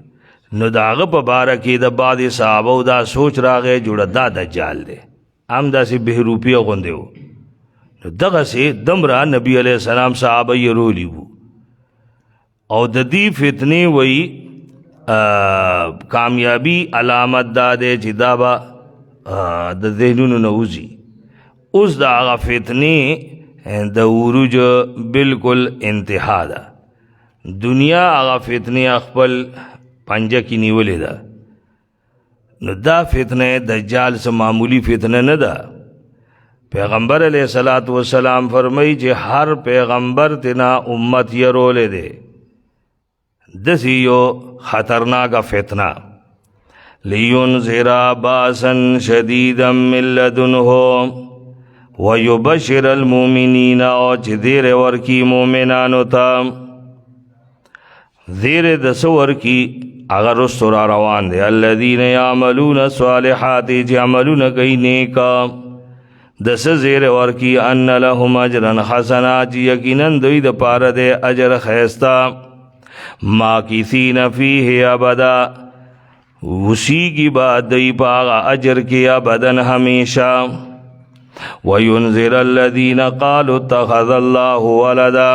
نو د هغه په باره کې د بعضې صحابو دا سوچ راغی جوړه دا دجال دی، هم داسې بهروپیه غوندې و. نو دغسې دمره نبي علیه السلام صحابه یرولی وو. او د دې فتنې وایي کامیابی علامت دا دی چې دا به د ذهنونو نه وځي. اوس د هغه فتنې د عروج بالکل انتها ده. دنیا هغه فتنې خپل پنجه کې نیولې ده. نو دا فتنه دجال څه معمولی فتنه نه ده. پیغمبر علیہ الصلوۃ والسلام فرمایي چې هر پیغمبر تینا امت یرولی دی دسی یو خطرناک فتنه. لینذر باسا شدیدا من لدنه ویبشر المؤمنین، او چې دیر ورکی مومنانو ته زیر د سور کی اگر رستو را روان دے الذین یعملون الصالحات چې عملونه کوي نیکا دس زیر ورکی ان لهم اجرا حسنا چې یقینا دوی د پاره دے اجر خیستا ماکثین فیه ابدا وسی کی بعد دی پاغا اجر کی ابدن ہمیشہ وینذر الذین قالوا اتخذ الله ولدا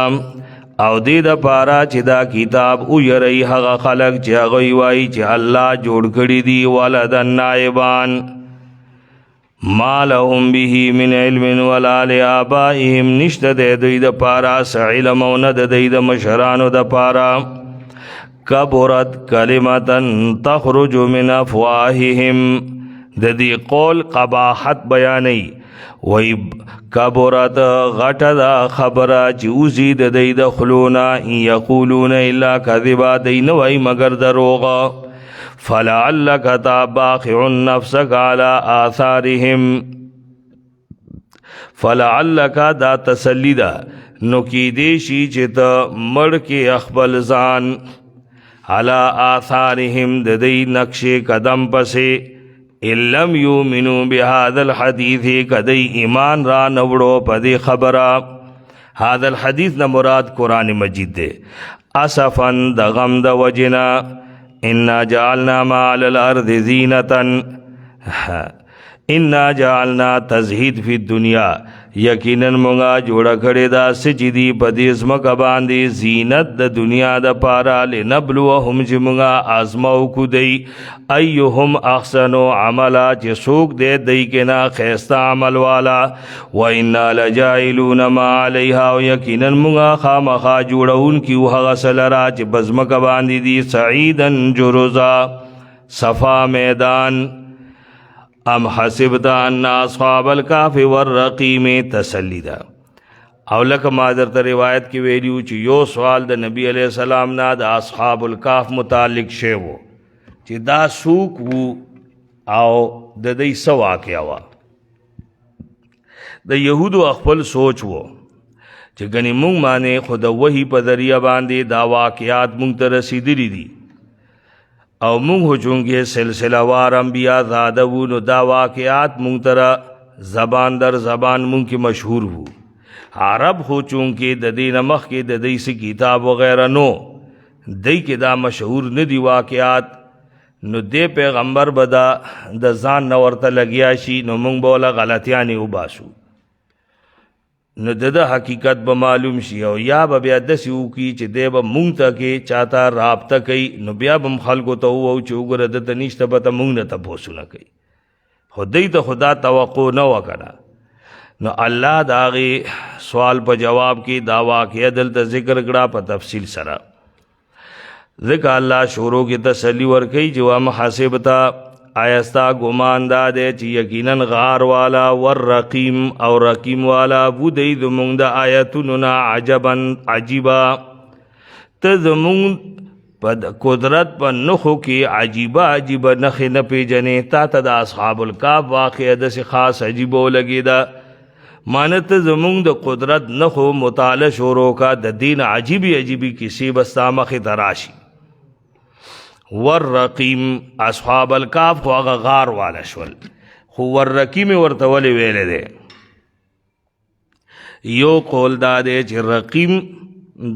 او دې د پارا چې دا کتاب او یری هغه خلق چې هغه وایي چې الله جوړ کړی دی ولدن نائبان ما لهم به من علم ولا لآبائهم نشته د دوی د پارا علم او نه د دوی د مشرانو د پارا کبرت کلمتا تخرج من افواههم د دې قول قباحت بیانې وی کبرت غټه دا خبره چې اوزی د دی د خلونا یقولون الا کذبا دی نوی مگر دروغا فلعلک باخع نفسک علی آثارهم فلعلک دا تسلی دا نو کی دیشی چې تا مړ کې اخبل ځان علی آثارهم د دی نقش قدم پسې لم یؤمنوا بهذا الحدیث کدی ایمان را نوڑو پدی خبرا هذا الحدیث نہ مراد قرآن مجید دے اسفا د غم د وجنا انا جعلنا ما علی الارض زینتا انا جعلنا تزہید فی الدنیا یقینا مونگا جوڑا کھڑے دا سجدی پدیس مکا باندی زینت دا دنیا دا پارا لنبلوهم چی مونگا آزماؤ کو دی ایوہم احسنو عملا چی سوک دے دی کنا خیستا عمل والا وَإِنَّا لَجَائِلُونَ مَا عَلَيْهَا وَيَقِنًا مونگا خامخا جوڑا ان کی وحغسلرا چی بزمکا باندی دی سعیدا جرزا صفا میدان ام حسبت ان اصحاب الکهف والرقیم تسلیدا او لکه ما درته روایت کې ویلیو چې یو سوال د نبی علیہ السلام نه د اصحاب الکهف متعلق شوی وو چې دا سوق وو او د دې څه واقعا وا د يهودو خپل سوچ وو چې ګنې مونږ باندې خود وحی په ذریعہ باندې دا واقعات مونږ ته رسیدلي دي او مونږ هو چونکه سلسله وار انبیاء زاده وو نو دا واقعات مونږ تر زبان در زبان مونږ کې مشهور وو عرب هو چونکه د دین مخ کې د دې سی کتاب وغیرہ نو دای کې دا مشهور نه دی واقعات نو دې پیغمبر بدا د ځان نو ورته لګیا شي نو مونږ بوله غلطیانی وباسو نو د حقیقت به معلوم شي او یا به بیا داسې وکړي چې دی به مونږ ته کې چاته رابطه کوي نو بیا به خلکو ته ووایو چې وګوره دته نشته به ته مونږ نه تپوسونه کوي خو دی ته خدا توقع نه وه که نو الله د هغې سوال په جواب کې دا واقعه دلته ذکر کړه په تفصیل سره ځکه الله شروع کې تسلی ورکوي چې وام حسبته آیستا گمان دا دے چی یقیناً غار والا والرقیم او رقیم والا بودی دمونگ دا آیتوننا عجبا عجیبا تا دمونگ پد قدرت پا نخو کی عجیبا عجیبا نخی نپی جنے تا تا دا اصحاب الکاف واقع دا سی خاص عجیبو لگی دا مانت زمونگ دا قدرت نخو مطالع شورو کا دا دین عجیبی عجیبی کسی بستا مخی تراشی والرقیم اصحاب الکاف خو هغه غار والا شول خو والرقیم ورته ولې ویلې ده یو قول دا دی چې رقیم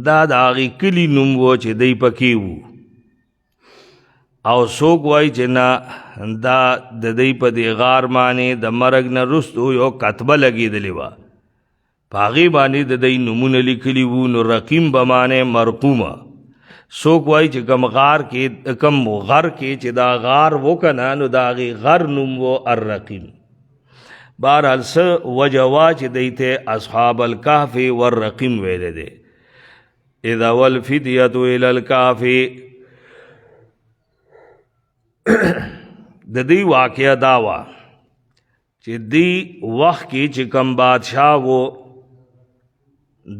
دا د هغې کلي نوم و چې دی پکې وو او څوک وایي چې نه دا د دی په دې غار باندې د مرګ نه وروستو یو کتبه لګېدلې وه په هغې باندې د دی نومونه لیکلي وو نو رقیم به معنی مرقومه سوک وای چې کم غار کې کم غر کې چې دا غار وکنه نو دا غي غر نوم و الرقیم بهرحال س وجوا چې دیته اصحاب الکهف والرقیم ویل دي اذا والفدیه الى الکهف د دې واقعیا داوا چې دی وخت کې چې کم بادشاہ وو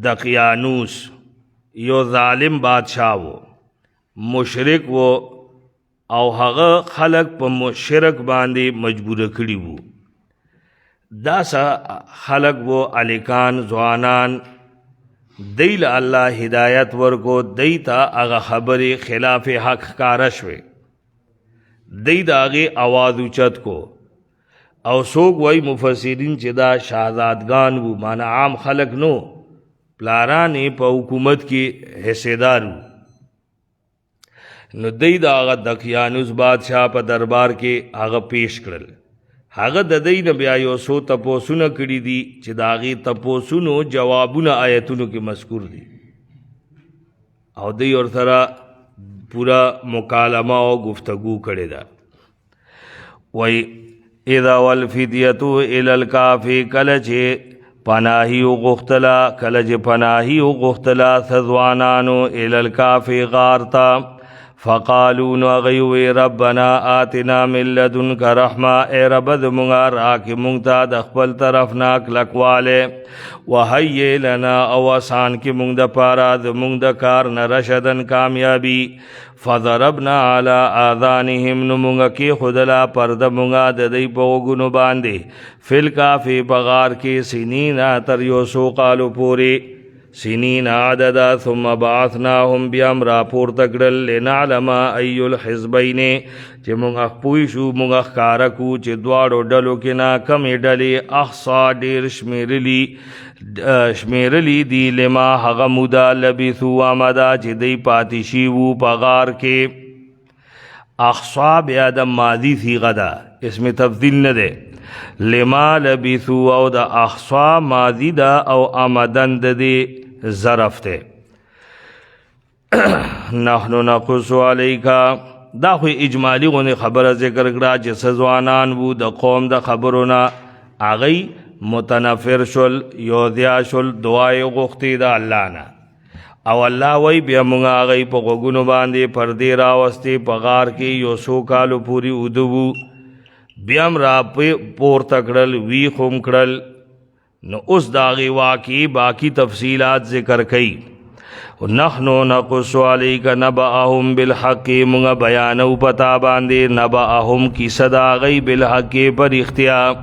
دقیانوس یو ظالم بادشاہ وو مشرک وو او هغه خلق په مشرک باندې مجبور کړي وو دا خلق وو الیکان ځوانان دیل الله هدایت ورکو دیتا اغا خبری خلاف حق کارشوی دی دا اغی آواز اچت کو او سوک وی مفسرین چی دا شہزادگان وو مانا عام خلق نو پلارانی پا حکومت کی حصے دارو نو دی دا آغا دقیانوس بادشاہ پا دربار کے آغا پیش کرل هغه د دې نه بیا یو څو تپوسونه کړي دي چې د هغې تپوسونو جوابونه آیتونو کې مذکور دي او دوی ورسره پورا مکالمه او گفتگو کړې ده وایي اذا والفدیة الی الکافی کله چې پناهي وغوښتله کله چې پناهي وغوښتله ځوانانو الی الکافی غار ته فقالو نو غیوی ربنا آتنا من لدنک رحمه اے رب دمونگا راکی مونگتا دخپل طرفنا کلکوالے وحیی لنا او آسان کی مونگ دا پارا دمونگ دا کار نرشدن کامیابی فضربنا علی آذانهم نمونگا کی خودلا پرد مونگا ددی پوگنو باندے فل کافی بغار کی سنینا تر یوسو قالو پوری سنین عددا ثم بعثناهم بیام راپور تکڑل لنعلم ای الحزبین چه مونگ اخپویشو مونگ اخکارکو چه دوارو ڈلو کنا کمی ڈلی اخصا دیر شمیرلی دی لما حغمودا لبیثو آمدا چه دی پاتشیوو پغار کے اخصا بیادم ماضی سی غدا اس میں تفضیل ندے لما لبیثو او دا اخصا ماضی دا او آمدن دا دی ظرف تے نحنو نقصو علیکا دا خوی اجمالی غنی خبر ذکر کرا جس زوانان بو دا قوم دا خبرونا آغی متنفر شل یوذیا شل دعای غختی دا اللہ نا او اللہ وی بیا مونگا آغی پا غگونو باندے پردی راوستی پا غار کی یو سو کالو پوری ادوبو بیام را پور تکڑل وی خم کڑل نو اس داغی واقعی باقی تفصیلات ذکر کئی نحنو نقص علیک نبأہم بالحق منگا بیانو پتا باندے نبأہم کی صدا غی بالحق پر اختیار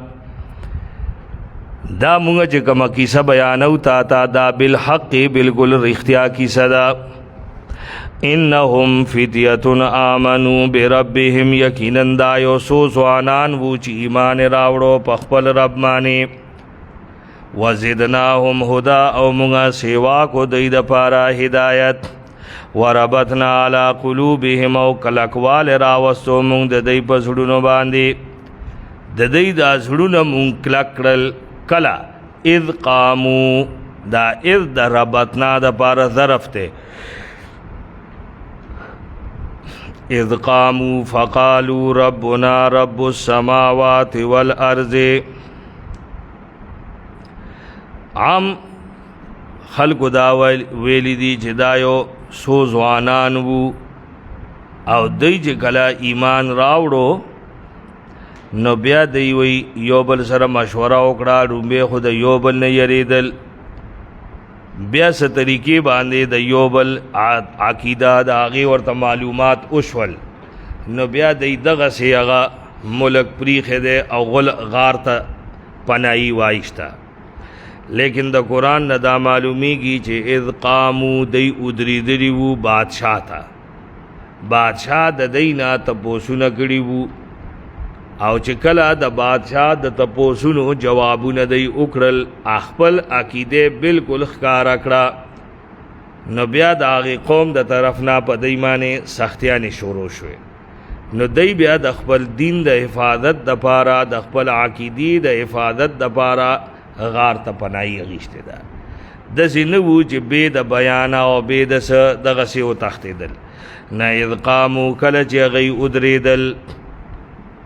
دا منگا چکم کی سا بیانو تاتا دا بالحق بالکل اختیار کی صدا انہم فتیت آمنو بربہم یقیناً دا یو سوانان وچ ایمان راوڑو پخپل رب مانے وزدناهم ہدا او منگا سیوا کو دید پارا ہدایت وربطنا علی قلوبهم او کلکوال راوستو منگ ددی پسڑونو باندی ددی دا سڑونو منگ کلکرل کلا اذ قامو دا اذ دا ربطنا دا پارا ظرف تے اذ قاموا فقالوا ربنا رب السماوات والارض عام خلق دا ویلی دی چه دایو سو زوانان وو او دی چه کلا ایمان راوڑو نو بیا دی وی یو بل سره مشوره وکړه رومبه خود یو بل نه یریدل بیا س طریقې باندې د یو بل عقیده د هغې ورته معلومات وشول نو بیا دی دغه سی هغه ملک پریښی دی او غل غار ته پناهي وایسته لیکن دا قرآن نه دا معلومیږي چې اذ قامو دی ادریدلی وو بادشاہ تا بادشاہ د دی نه تپوسونه کړي وو او چې کله د بادشاہ د تپوسونو جوابونه دی وکړل خپل عقیده بالکل ښکاره کړه نو بیا د هغې قوم د طرف نه په دی باندې سختیانې شروع شوې نو دی بیا د خپل دین د حفاظت دپاره د خپل عقیدې د حفاظت دپاره غار ته پناهي اخیستې ده داسې نه وو چې بې د بیانه او بې د څه دغسې وتښتېدل نه اذ قامو کله چې هغوی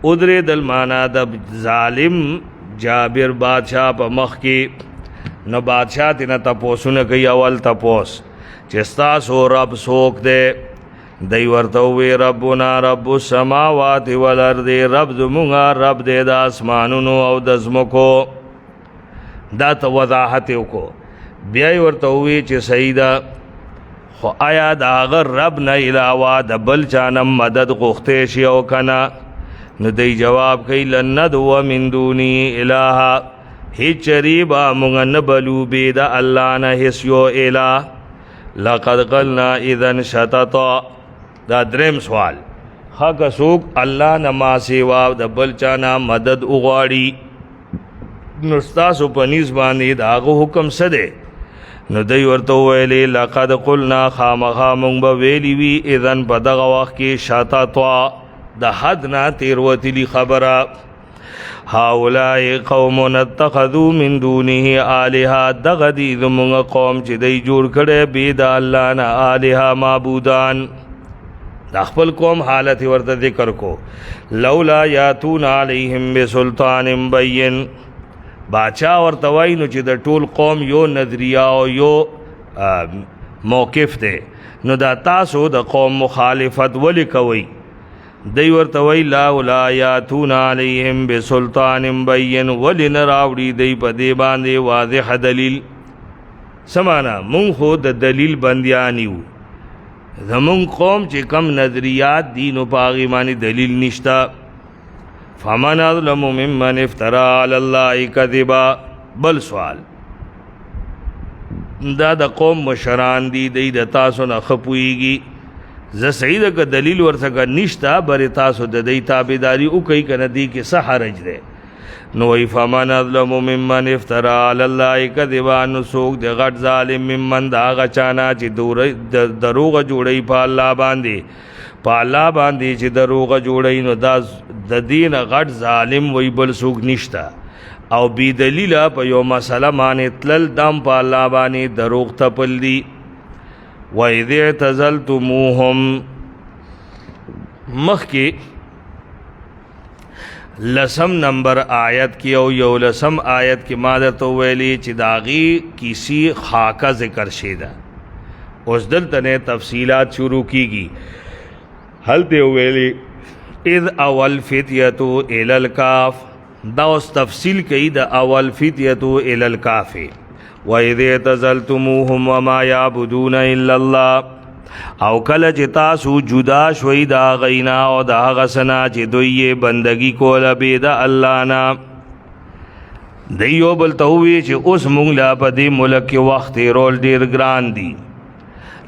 ادریدل مانا د ظالم جابر بادشاہ په مخ کې نو بادشاہ تینا تپوسونه کوي اول تپوس چې ستاسو رب څوک دی دی ورته ووی ربنا رب السماوات والارض رب زمونږه رب دی د اسمانونو او د ځمکو دا ته وضاحت وکړو بیا یې ورته ووی چې صحیح ده خو آیا د هغه رب نه علاوه د بل چا نه مدد غوښتی شي او که نه نو دی جواب کوي لن ندعو من دونی الها هیچ چریبا مونږ نه بلو بې د الله نه هیڅ یو اله. لقد قلنا اذن شططا. دا دریم سوال، حق سوک الله نه ما سیوا د بل چا نه مدد وغواړي نو ستاسو په نیز باندې د هغه حکم څه دی؟ نو دی ورته وویلې لقد قلنا خامخا مونږ به ویلي وي اذن په دغه وخت کې شططا د حد نه تېروتلي خبره. هؤلاء قوم اتخذوا من دونه آلهة. دغه دي زمونږ قوم چې دی جوړ کړی بې د الله نه آلهه معبودان. د خپل قوم حالت ورته ذکر کو. لولا یاتون علیهم بسلطان بین. باچا ورته وایي نو چې د ټول قوم یو نظریه او یو موقف دی، نو دا تاسو د قوم مخالفت ولې کوئ؟ دی ورته وایي لولا یاتون علیهم بسلطان بین. ولې نه راوړي دی په دې باندې واضح دلیل؟ څه معنا؟ مونږ خو د دلیل بندیان یو. زمون قوم چې کم نظریات دي نو په هغې باندې دلیل نشته. فمن اظلم ممن افترا علی الله کذبا. بل سوال، دا د قوم مشران دي، دی د تاسو نه ښه پوهېږي. زه صحیح ده که دلیل ورڅخه نشته برې تاسو د دی تابعداري وکئ که نه دی کې څه حرج دی؟ نو وی فمن اظلم ممن افترا علی الله کذبا. نو څوک د غټ ظالم ممن د هغه چانه چې دروغه جوړوي په الله باندې، په الله باندې چې دروغه جوړوي، نو دا د دین غټ ظالم وی بل څوک نشته. او بی دلیله په یو مسله باندې تلل دم په الله باندې دروغ تپل دي. وَإِذِ اعْتَزَلْتُمُوهُمْ مخکې لسم نمبر آیت کی او یو لسم آیت کی ما درته ویلی چې داغي کسی خاکه ذکر شیده. اوس دلته نه تفصیلات شروع کیږي. هلته ویلی اذ اول فتیتو الی الکاف. دا اوس تفصیل کوي د اول فتیتو الی الکاف. وَإِذِ اعْتَزَلْتُمُوهُمْ وَمَا يَعْبُدُونَ إِلَّا اللَّهَ. او کله چې تاسو جدا شوي د هغوی نه او د هغه څه نه چې دوی یې بندګي کوله بې د الله نه، دی یو بل ته ووایي چې اوس موږ له په دې ملک کې وخت تېرول ډېر ګران دي،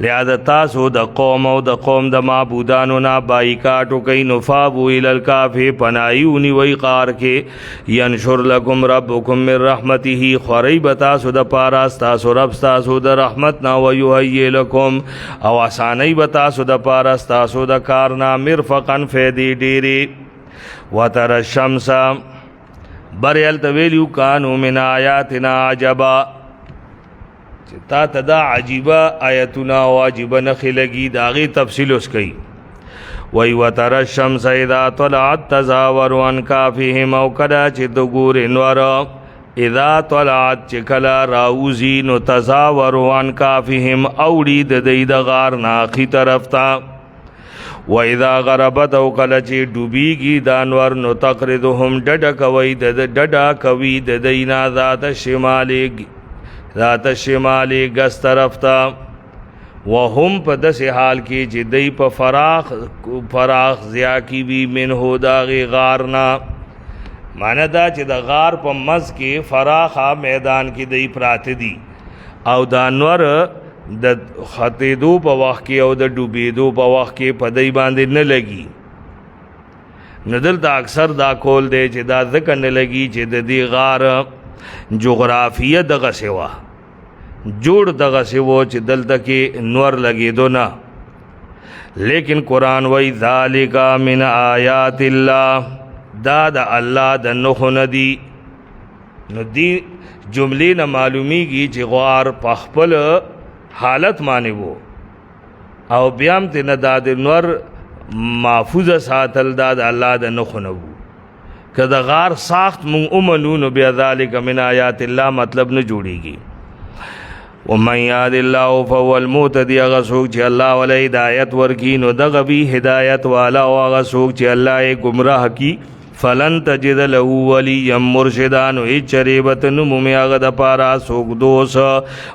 لہذا تاسو د قوم او د قوم د معبودانو نه بایکاټ وکئ. نو فابوا الی الکهف. پناهی ونیوئ غار کې. ینشر لکم ربکم من رحمته. خورئ به تاسو د پاره ستاسو رب ستاسو د رحمت نه. ویهیئ لکم او اسانئ به تاسو د پاره ستاسو د کار نه مرفقا فیدې ډېرې. وتر الشمس بر هلته ویلي کانو من آیاتنا عجبا. تا ته دا عجیبه آیتونه او عجیبه نښې لګي، د هغې تفصیل اوس کوي. وی وتر الشمس اذا طلعت تزاور عن کافهم. او کله چې د ګورې نور اذا طلعت چې کله راوځي نو تزاور عن کافهم اوړي د دوی د غار نه اخي طرف ته. و اذا غربت او کله چې ډوبېږي دا نور نو تقرضهم ډډه کوي د دوی نه ذات شمالی گس طرف تا. وهم په داسې حال کې چې دی په فراخ ضیا کی وي منهو د هغې غار نه. معنی دا چې د غار په منځ کې فراخه میدان کې دی پراته دي او دا نور د ختېدو په وخت کې او د ډوبېدو په وخت کې په دی باندې نه لګي. نو دلته اکثر دا کول دی چې دا ځکه نه لګي چې د دې غار جغرافیه دغسې وه، جوړ دغسې و چې دلته کې نور لګېدو نه. لیکن قرآن وی ذالک من آیات الله. دا د الله د نښو نه دي. نو دی جملې نه معلومیږي چې غار په خپل حالت باندې و او بیا هم ترې نه دا د نور محفوظه ساتل دا د الله د نښو نه وو. که د غار ساخت مونږ ومنو نو بیا ذالک من آیات الله مطلب نه جوړیږي. ومن یهد الله فهو المهتدی. هغه څوک چې الله وله هدایت ورکي نو دغه بي هدایت والا، او هغه څوک چې الله یې ګمراه کي فلن تجد له ولیا مرشدا. نو هېڅ چرې به ته نه مومې هغه دپاره څوک دوست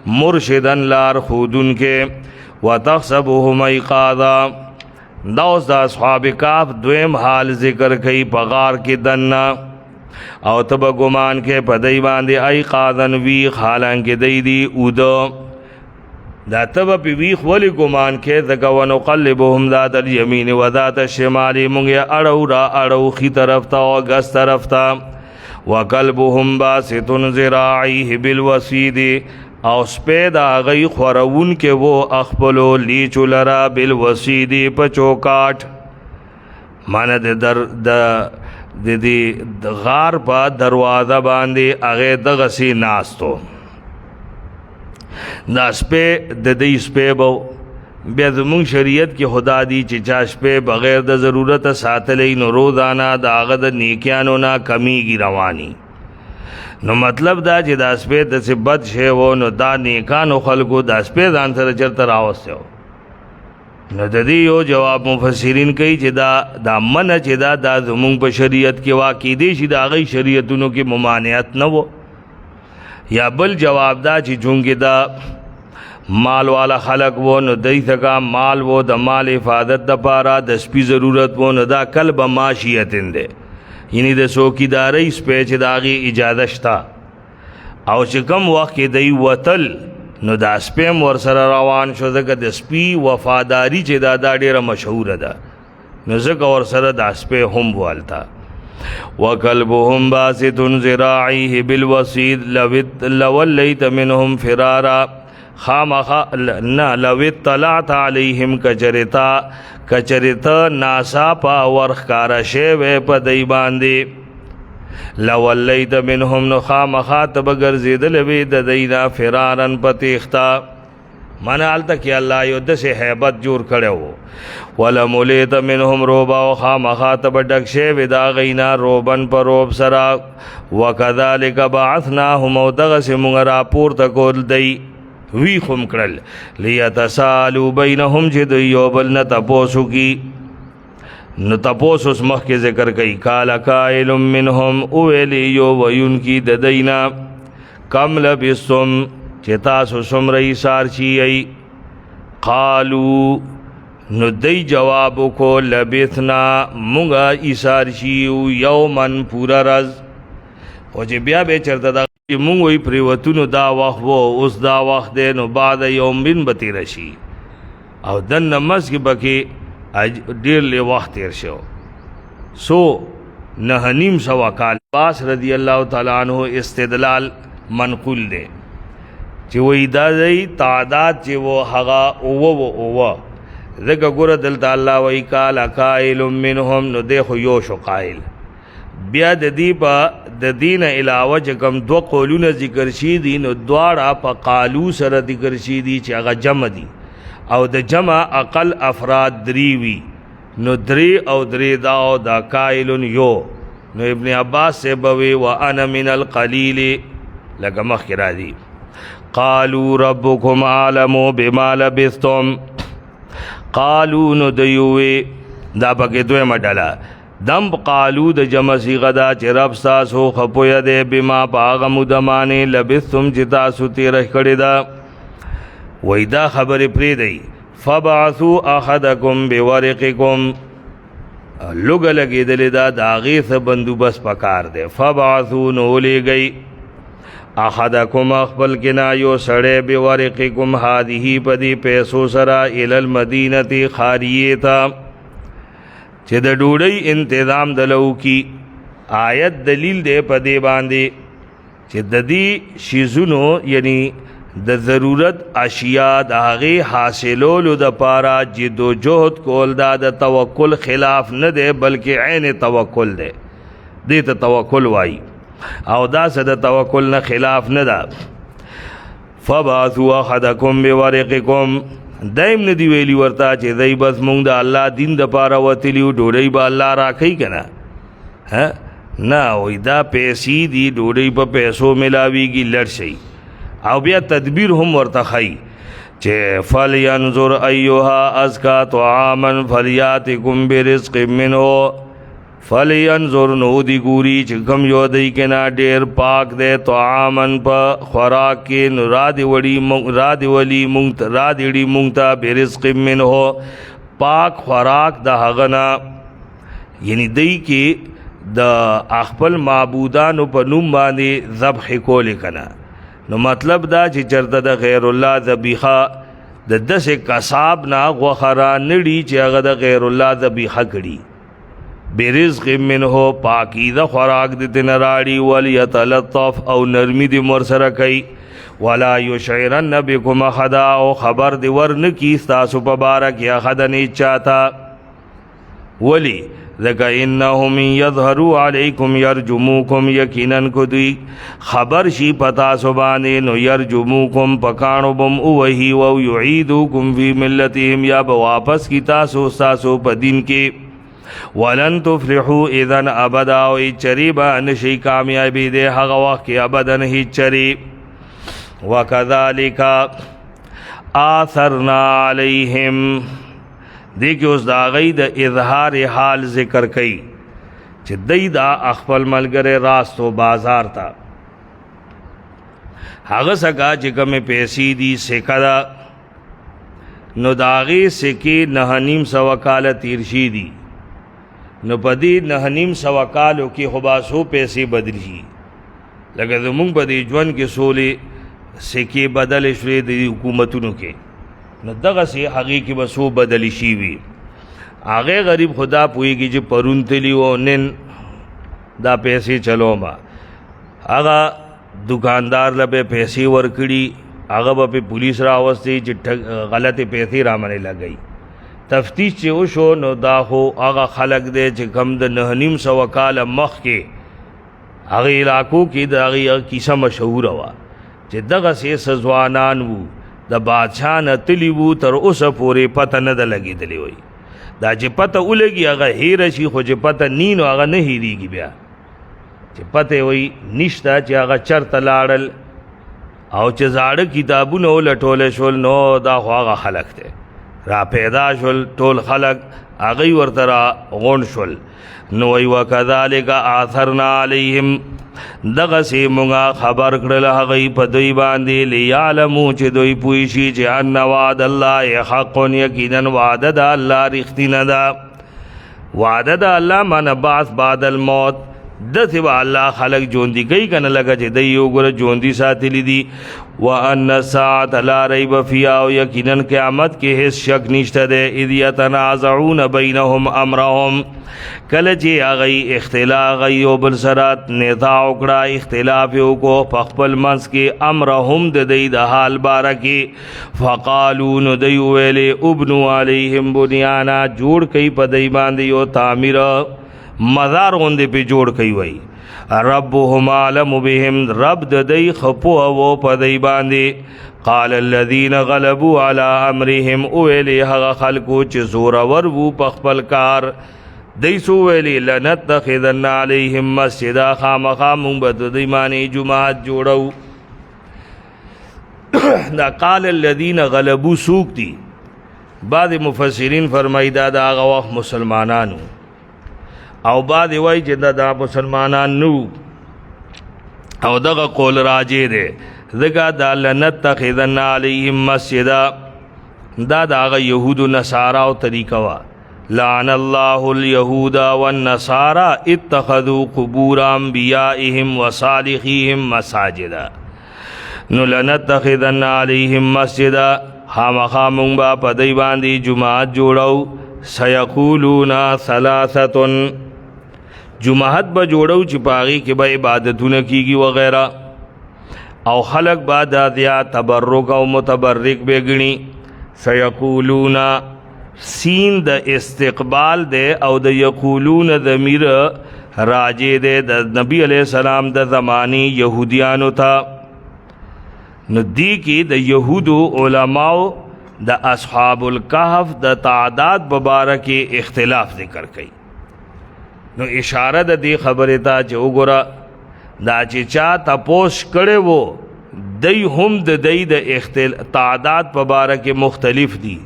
مرشدا لار ښودونکی. وتحسبهم ایقاظا. دا اوس د اصحاب کهف دویم حال ذکر کوي په غار کې دننه. او تب گمان کې پدای باندې ای قاذن ویخ حالانکه دی دی اودو دا تب پی ویخ ولی گمان کې دگا ونقلبهم ذات الیمین و ذات الشمال مونږه اړو را اړو خی طرف تا او غس طرف تا وقلبهم باسط ذراعیه بالوسید او سپید آغی خورون کے وہ اخبلو لیچو لرا بالوسید پچوکاٹ مانا دی غار پا دروازہ باندے اغی دغسی ناستو دا سپے دی سپے بو بیا زمون شریعت کی خدا دی چې چا شپې بغیر د ضرورت ساتلی نو روزانه د هغه د نیکیانو نه کمیږي رواني نو مطلب دا چې دا سپې د څه بد شی و نو دا نیکانو خلکو دا سپې ځان سره چرته راوسته نو د دې یو جواب مفسرین کوي چې دا منع چې دا زمون په شریعت کې واقع دي چې دا غي شریعتونو کې ممانعت نه و یا بل جواب دا چې چونګې دا مال والا خلق وہ نو دی تکا مال وہ دا مال حفاظت دا پارا دا سپی ضرورت وہ نو دا کلب ماشیتن دے یعنی دا سوکی داری سپیچ داغی اجازشتا او چکم وقت کی دی وطل نو دا سپیم ورسر روان شو دکا دا سپی وفاداری چی دا دیر مشہور دا نو زکا ورسر دا سپی هم والتا وَقَلْبُهُمْ بَاسِطٌ ذِرَاعِهِ بِالْوَسِيدِ لَوَلَّيْتَ مِنْهُمْ فِرَارًا خامخا نا لویت طلعت علیہم کچرتا ناسا پا ورخکارا شیوے پا دی باندے لولیت منہم نو خامخا تبگر زیدلوی دینا فرارن پا تیختا من آلتا کہ اللہ یو دس حیبت جور کڑے ہو ولمولیت منہم روبا و خامخا تب ڈک شیوے دا غینا روبن پا روب سرا وکذالک بعثناہم و دغس منگرا پورتا کول دی وی خم کرل لیتسالو بینہم چی دو یو بل نتپوسو کی نتپوسو اسمخ کے ذکر کئی کالا قائل منہم اویلی یو ویون کی ددینا کم لبستم چی تاسو سمرئی سارچی ای قالو ندی جوابو کو لبثنا مونگا ایسارچیو یومن پورا رز و چی بیا بے چرتا دا مونږ وی پریوتونو دا وخت وو اوس دا وخت دی نو بعد یوم بن به تېره شي او دننه منځ کې به کې ډېر لږ وخت تېر شو سو 9.5 کال عباس رضی الله تعالی عنہ استدلال منقول دی چې وی دا دی تعداد چې و هغه اوه ځکه ګوره دلته الله وی قال قائل منهم نو دی خو یو شو قائل بیا د دې په د دین علاوه چې کوم دو قولونه ذکر شي دي نو دواړه په قالو سره ذکر شي دي چې هغه جمع دي او د جمع اقل افراد دریوي نو درې او درې دا او دا قائل یو نو ابن عباس سے بوي وانا من القليل لکه مخکې راځي قالوا ربكم اعلم بما لبثتم قالوا نو دیوي دا پکې دویمه ډله دم قالو د جمع صیغه دا چې رب تاسو خپوی دی بما باغ مدمانه لبثتم چې تاسو تیره کړی دا وای دا خبرې پرې دی فبعثوا احدکم بورقکم لوګ لګېدلې دا د هغې څه بندوبست پکار دی فبعثوا نو ولېږئ احدکم خپل کنا یو سړی بورقکم هذه په دې پیسو سره الی المدینة خاریې ته چې د ډوډۍ انتظام دلو کی آیت دلیل دے په دې باندې چې د دې شیزونو یعنی د ضرورت اشیاء د هغې حاصلولو د پاره جد و جهد کول دا د توکل خلاف نه دی بلکې عین توکل دی دې ته توکل وایي او دا څه د توکل نه خلاف نه ده فبعثوا احدکم بورقکم دائم ندی ویلی ورتا چې دای بس مونږ د الله دین د پاره وتلیو ډوډۍ به الله راکوي که نه نه وای دا پیسې دي ډوډۍ په پیسو ملاویږي لړ شي او بیا تدبیر هم ورته ښایي چې فلینظر ایها ازکا طعاما فلیاتکم برزق منه فلینظر نو دی ګوري چې کوم یو دی که نه ډېر پاک دی طعامن په خوراک کې نو را دې وړي مونږ ته برزق منه پاک خوراک د هغه نه یعنی دی کې د خپل معبودانو په نوم باندې ذبح کول کنا. نو مطلب دا چې چرته د غیر الله ذبیحه د دسه کساب نا غوخرا نړي چې هغه د غیر الله ذبیحه کړي برزق منه پاکیزه خوراک د تنراړي وليتلطف او نرمي د مر سره کوي ولا یشعرن بكم احدا او خبر دی ورن کی تاسو په بارک یا خدنی چاته ولی ذکا انهم یظهروا علیکم یرجموکم یقینا کدی خبر شی پتا سبانه نو یرجموکم پکانو بم وہی او یعیدوکم فی ملتهم یا واپس کی تاسو په دین کې ولن تفلحوا اذا ابدا او چریبا نشی کامیابی دے هغه وخت کې ابدا نه چری. وکذالک آثرنا علیہم دیکھ اوس دا غي د اظهار حال ذکر کئ چې دای دا خپل ملګری راستو بازار تا هغه سګه چې کومه پیسې دي سکدا نو داغي سکی 9.5 کال تیر شي دي نو پدی 9.5 کالو کې خباسو پیسې بدل شي لکه زمونږ په دې ژوند کې سولې سکی بدل شوې د حکومتونو کې نو دغه سي هغه کې بسو بدل شي وي هغه غریب خدا پويږي چې پرون تلی و نن دا پیسې چلو ما هغه دکاندار لبه پیسې ورکړي هغه به پولیس راوستي چې غلطه پیسې رامنه لګي تفتیش چې وشو نو دا خو هغه خلق دی چې کم د 9.5 کال مخ کې هغه علاقو کې د هغه کیسه مشهور وا چې دغه سي سزوانان وو د بادشاہ نتلی وو تر اوسه پورې پته نه د لګېدلی وي دا چې پته ولګي هغه هیر شي خو چې پته نینو هغه نه هیریږي بیا چې پته وي نشته چې هغه چرته لاړل او چې زاړه کتابونه ولټول شول نو دا خو هغه خلق دی را پیدا شول ټول خلق هغه ورته را غون شول نو وی وکذالک آثرنا علیهم دغه سی مونږه خبر کړل هغه په دوی باندې لیعلمو چې دوی پوي شي چې ان وعد الله حق یقینا وعده د الله رښتینه ده وعده د الله من بعث بعد الموت دته با الله خلق جوندی کوي کنه لګه چې دی یو ګره جوندی ساتلی دي وان الساعه لا ریب فیها او یقینا قیامت کې هیڅ شک نشته ده اذ یتنازعون بینهم امرهم کله چې هغه اختلاف غي او بل سرات نزاع وکړه اختلاف یو کو خپل منس کې امرهم د دې د حال بارکه فقالوا نو دی ویلې ابنوا علیهم بنیانا جوړ کوي په دای باندې یو تعمیر مزار غوندې په جوړ کوي وای ربهم علم بهم رب د دې خپو او په دای باندې قال الذين غلبوا على امرهم اولی هغه خلکو چې زور ور وو په خپل کار دای سو ویلی لنتخذن علیهم مسجدا خامخا مونږ به د دې معنی جمعات جوړو دا قال الذين غلبوا سوق دي بعض مفسرین فرمایي دا هغه وخت مسلمانانو او بعد وای چې دا مسلمانان نو او دغه قول راجی دی ذکا دا لنتخذن علیهم مسجدا دا دغه يهود و نصارا او طریقه وا لعن الله اليهود والنصارى اتخذوا قبور انبيائهم وصالحيهم مساجدا نو لنتخذن علیهم مسجدا خامخا مونږ به په دای باندې جمعات جوړو سيقولون ثلاثه جمعات به جوړو چې پاغي کې به عبادتونه کیږي وغیرہ او خلق بعد ذیا تبرک او متبرک بغنی سيقولون سین د استقبال دے او د یقولون ضمیر راجع دے د نبی علیہ السلام د زمانی یهودیانو تا ندی کی د یهودو علماء د اصحاب الکهف د تعداد مبارک اختلاف ذکر کړي نو اشاره د دې خبره ته چې وګوره دا چې چا تپوس کړي وو دای هم د دای د تعداد مبارک مختلف دي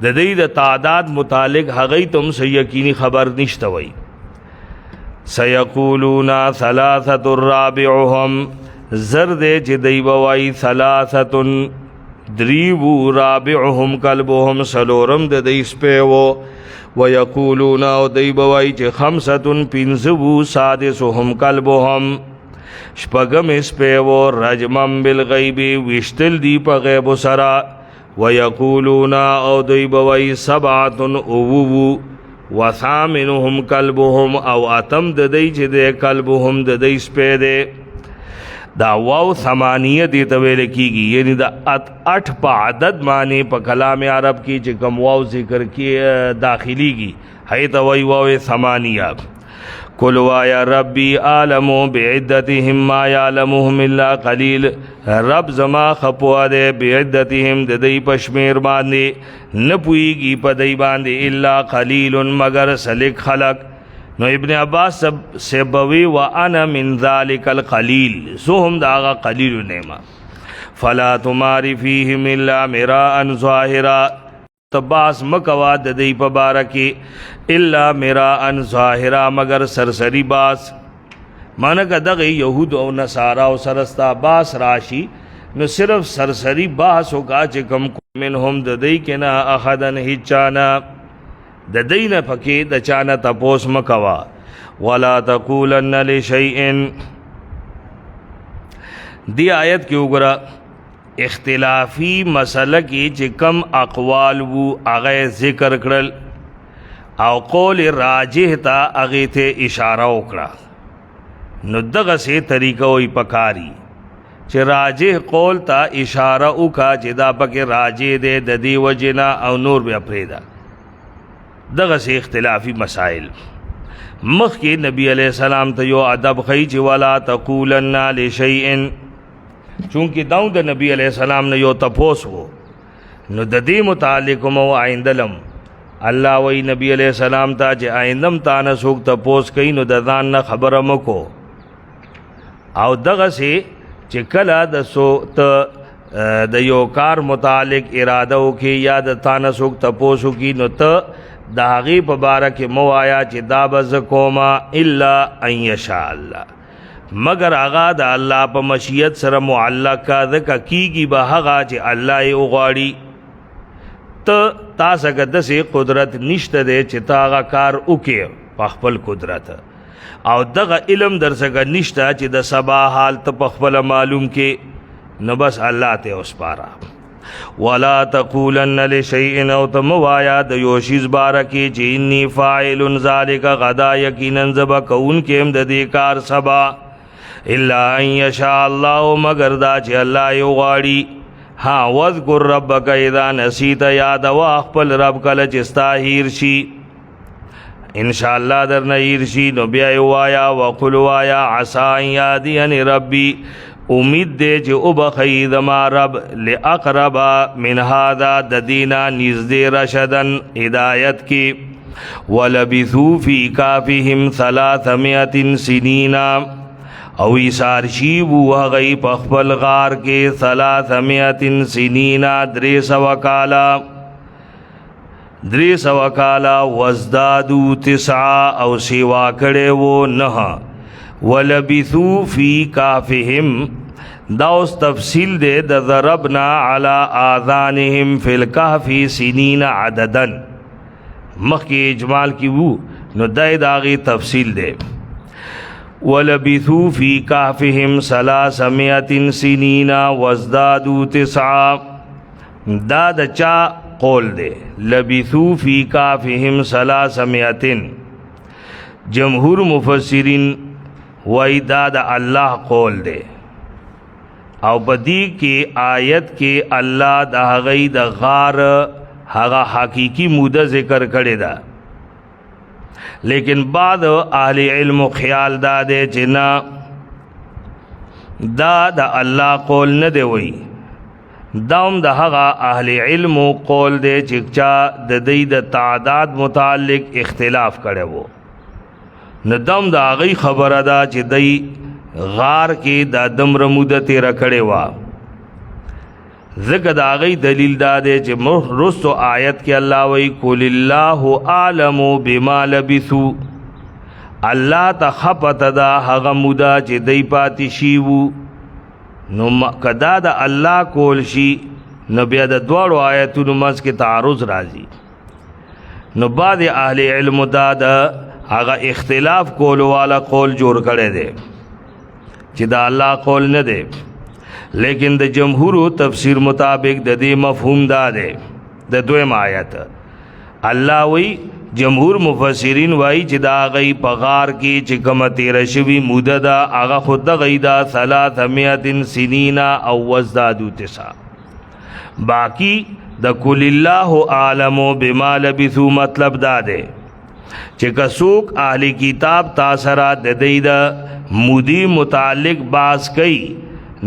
د دې د تعداد متعلق هغه تم سې یقیني خبر نشته وای سيقولون ثلاثه الرابعهم زرد چې دی بوای ثلاثه دریبو رابعهم کلبهم سلورم د دې سپو ویقولون او دی بوای چې خمسة پنځه سادسهم کلبهم شپږم سپیو رجمم بالغیب وشتل دی په غیب سره ویقولون او دی بوای سبعة اوو وثامنهم کلبهم او اتم د دی چې د کلبهم د دی سپی دی دا واو ثمانیه دی ته ویل کیږي یعنی دا 8 په عدد معنی په کلام عرب کې چې کوم واو ذکر کې داخليږي هي ته وی واو ثمانیه قل یا ربی عالم بعدتهم ما يعلمهم الا قليل رب زما خپوا دے بعدتهم د دی پشمیر باندې نه پويږي په دی باندې الا قليل مگر سلک خلق نو ابن عباس سبوی وانا من ذلك القليل زهم داغا قلیل نعمه فلا تماری فیهم الا مراء ظاهرا تباس مکوا د دی په بارکی الا مراء ظاهرا مگر سرسری باس مانک دغه یهود او نصارا او سرستا باس راشی نو صرف سرسری باس ہوگا چې کم منهم د دی کنا احدن هچانا د دین پکې د چانه تپوس مکوا ولا تقولن لشیء دی آیت کې وګړه اختلافی مسله کې چې کم اقوال وو هغه ذکر کړل او قول راجح تا هغه ته اشاره وکړه نو دغه سه طریقه وي پکاري چې راجح قول تا اشاره وکړه چې دا پکې راجح دی د دې وجنا او نور بیا پریدا دغه سه اختلافی مسائل مخ کې نبی علیہ السلام ته یو ادب خی چې ولا تقولن لشیء چونکه داو د نبی علیہ السلام نه یو تپوس وو نو د دې متعلق مو آیندلم الله وی نبی علیہ السلام ته چې آیندم تا نه څوک تپوس کین نو د ځان نه خبره مکو او دغه سه چې کله د سو ته د یو کار متعلق اراده وکي یا د تا نه څوک تپوس وکي نو ته د هغې په باره کې مو آیا چې دا به زه کومه الا ان یشاء الله مگر هغه د الله په مشیت سره معلق کا ځکه کیږي به هغه چې الله یې وغواړي ته تا څخه داسې قدرت نشته دی چې تا هغه کار وکړې په خپل قدرت او دغه علم در څخه نشته چې د سبا حال ته په خپله معلوم کې نو بس الله ته وسپاره ولا تقولن لشیء او تموایا د یوشیز بارکی چې انی فاعل ذلک غدا یقینا زب کون کېم د دې کار سبا الا ان یشاء الله مگر دا چې الله یو غواړي ها واذکر ربک اذا نسیت یاد وا خپل رب کله چې ستا هیر شي ان شاء الله در نه هیر شي نو بیا وایا وقل وایا عسى یادین ربی امید دے جو ابخی دما رب لأقرب من هذا ددینا نزد رشدن ہدایت کی ولبثوا فی کافهم 300 سنین او ایسار شیبو وغی پخبل غار کے 300 سنین 300 کالا وزدادو 9 او سیوا کڑے وہ 9 ولبثوا فی کافهم دا اوس تفصیل دے د ضربنا علی آذانهم فی الکهف سنین عددا مخی اجمال کی وو نو دای داغی تفصیل دے ولبثوا فی کهفهم 300 سنین وازدادوا 9 دا د چا قول دے لبثوا فی کهفهم 300 جمهور مفسرین وای دا د الله قول دی او بدی کې آیت کې الله د هغه د غار هغه حقیقی موده ذکر کړی دا لیکن بعد اهل علم خیال دا دی چې نه دا د الله قول نه دی وای داوم د هغه اهل علم قول دی چې چا د دې د تعداد متعلق اختلاف کړی وو ندم دا غي خبره دا چې دای غار کې د دمر مدت رکړې وا زګ دا غي دلیل دا دی چې رستو آیت کې الله وی قل الله اعلم بما لبثوا الله تخفت دا هغه مودا چې دای پاتې شي وو نو کدا د الله کول شي نو بیا د دوړو آیتونو مس کې تعارض راځي نو بعد اهل علم دا هغه اختلاف کولو والا قول جوړ کړي دي چې دا الله قول نه دی، لیکن د جمهور تفسیر مطابق د دې مفهوم دا دی د دویم آیت الله وی جمهور مفسرین وای چې دا غي پغار کې چې کوم تیر شوی موده دا هغه خود غیدا 300 سنین او وزدادو 9 باقی د کل الله عالم بما لبثوا مطلب دا دی چې کڅوک اهل کتاب تاسرا د دې د مودی متعلق باس کوي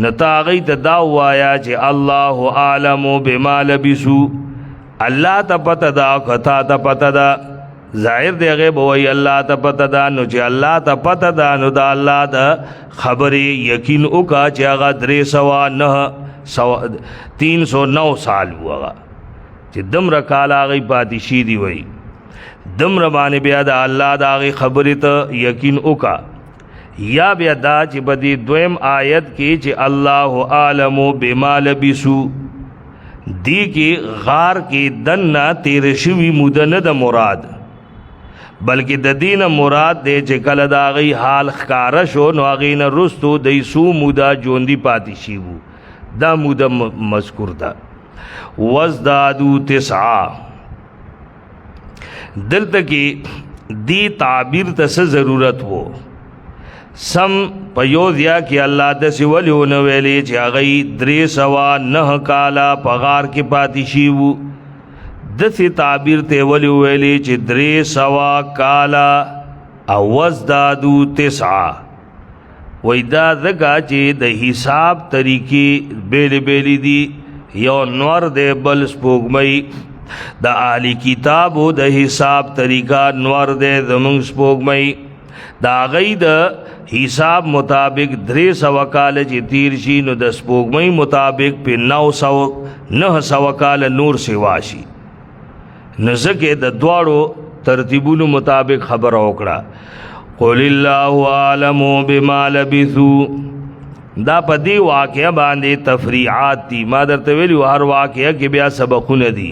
نتاغی ته دا وایا چې الله عالم بما لبثوا الله ته پته دا کتا ته پته دا ظاهر دی غیب وای الله ته پته دا نو چې الله ته پته دا نو دا الله دا خبرې یقین وکا چې هغه 309 سال وغه چې دمر کال هغه پاتې شي دی وای دمر باندې بیا دا الله دا هغه خبرې ته یقین وکا یا بیا دا چې بدی دویم آیت کې چې الله عالم بما لبثوا دی کې غار کې دنا تیر شوی مودنه د مراد بلکې د دین مراد دی چې کله دا غي حال ښکارا شو نو غي نه رستو د سو مودا جوندي پاتې شي وو دا مودا مذکور ده وزدادو 9 دلته کې دی تعبیر ته ضرورت وو سم پیوزیا کی اللہ دسی ولیون ویلی چی آغای 309 کالا پغار کی پاتی شیوو دسی تعبیر تے ولیو ویلی چی 300 کالا اوزدادو 9 ویدا ذکا چی د حساب طریقی بیلی بیلی دی یو نور دے بل سپوگمئی دا آلی کتابو د حساب طریقہ نور دے زمونگ سپوگمئی دا غی دا حساب مطابق 300 کال چې تیر شي نو د سپوږمۍ مطابق په 900 کال نور سیوا شي نو ځکه د دواړو ترتیبونو مطابق خبر وکړه قل الله عالم بما لبثوا دا په دی واقعیا باندې تفریعات دي ما درته ویلو هر واقعیا کې بیا سبقونه دي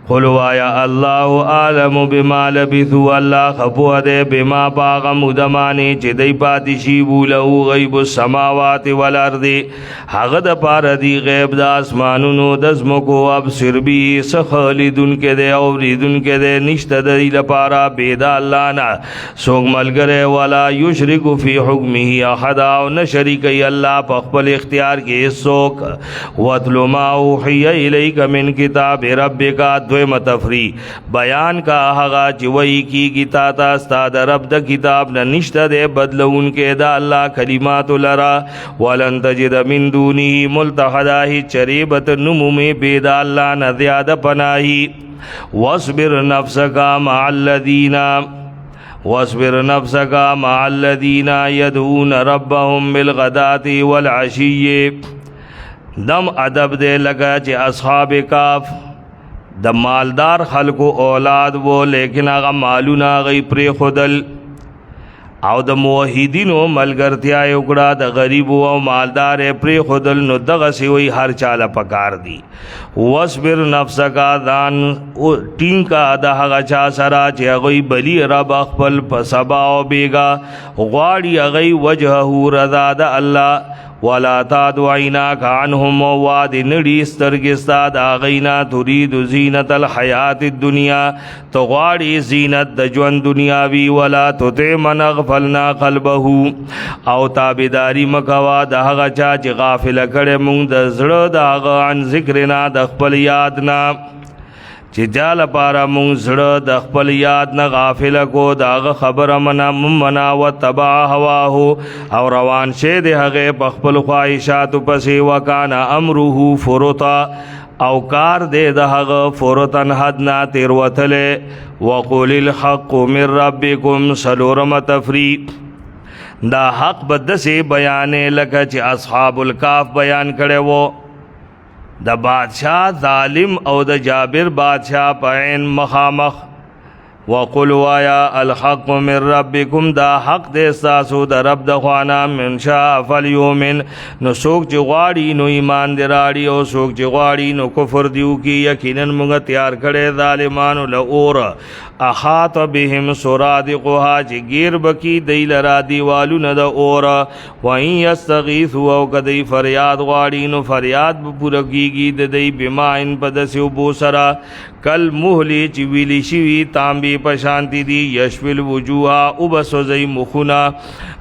قل وایا الله عالم بما لبثوا الله خفو ده بما باغ مدمانی چې دی پاتې شي بولو غیب السماوات والارض هغه د پاره دی غیب د اسمانونو د زمکو ابصر بی سخالدون کې ده او ریدون کې ده نشته د لپاره بيد الله نه سوګ ملګری ولا یشرک فی حکمه احد او نشریک الله په خپل اختیار کې څوک واتلو ما اوحی الیک من کتاب ربک دویم تفری بیان کا هغه چې وای کیږي تا تا استاد رب د کتاب نه نشته ده بدلون کې دا الله کلمات لرا ولن تجد من دونه ملتحدا چریبت نمومه بيد الله نه زیاده پناهي واصبر نفسك مع الذين يدعون ربهم بالغداة والعشي دم ادب دے لگا چې اصحاب کاف د مالدار خلکو اولاد وو لیکن هغه مالونه غي پرې خودل او د موحدینو ملګرتیا وکړه د غریب او مالدار پرې خودل نو دغه سی وی هر چاله پکار دی واصبر نفسک ذان او ټینګه د هغه چا سره چې هغه بلی رب خپل په سبا او بیگا غواړي هغه وجهه رضا د الله ولا تعد عیناک عنهم واد نړي سترګستا دا غینا تريد زینت الحیات الدنیا تو غواړي زینت د ژوند دنیاوی ولا تطع من غفلنا قلبه او تابعداري مکوا د هغه چا چې غافل کړي مونږ د زړه د هغه عن ذکرنا د خپل یاد نه چې جال پارا مونږ زړه د خپل یاد نه غافل کو داغه خبره منا وتبع هواه او روان شه د هغه په خپل خواهشات پسې وکانا امره فرطا او کار دې د هغه فرطن حد نه تیر وتله وقول الحق من ربكم سلورم تفریق دا حق بدسه بیان لکه چې اصحاب الکاف بیان کړي وو د بادشاہ ظالم او د جابر بادشاہ پاین مخامخ وقل وایا الحق من ربکم دا حق دے استاسو دا رب دا خوانا من شاء فلیومن نو سوک چی غواړي نو ایمان دی راړي او سوک چی غواړي نو کفر دیو کی یقینا موږ تیار کړي ظالمانو له اور احاط بهم سرادقها چی گیر بکی دی لرا دیوالو نه د اور و ان یستغیثوا او کدی فریاد غواړي نو فریاد به پوره کیږي د دی بما ان پدسو بو سرا کل مهلی چی ویلی شوی تانبی پشانتی دی یشویل وجوها او بسوزی مخونا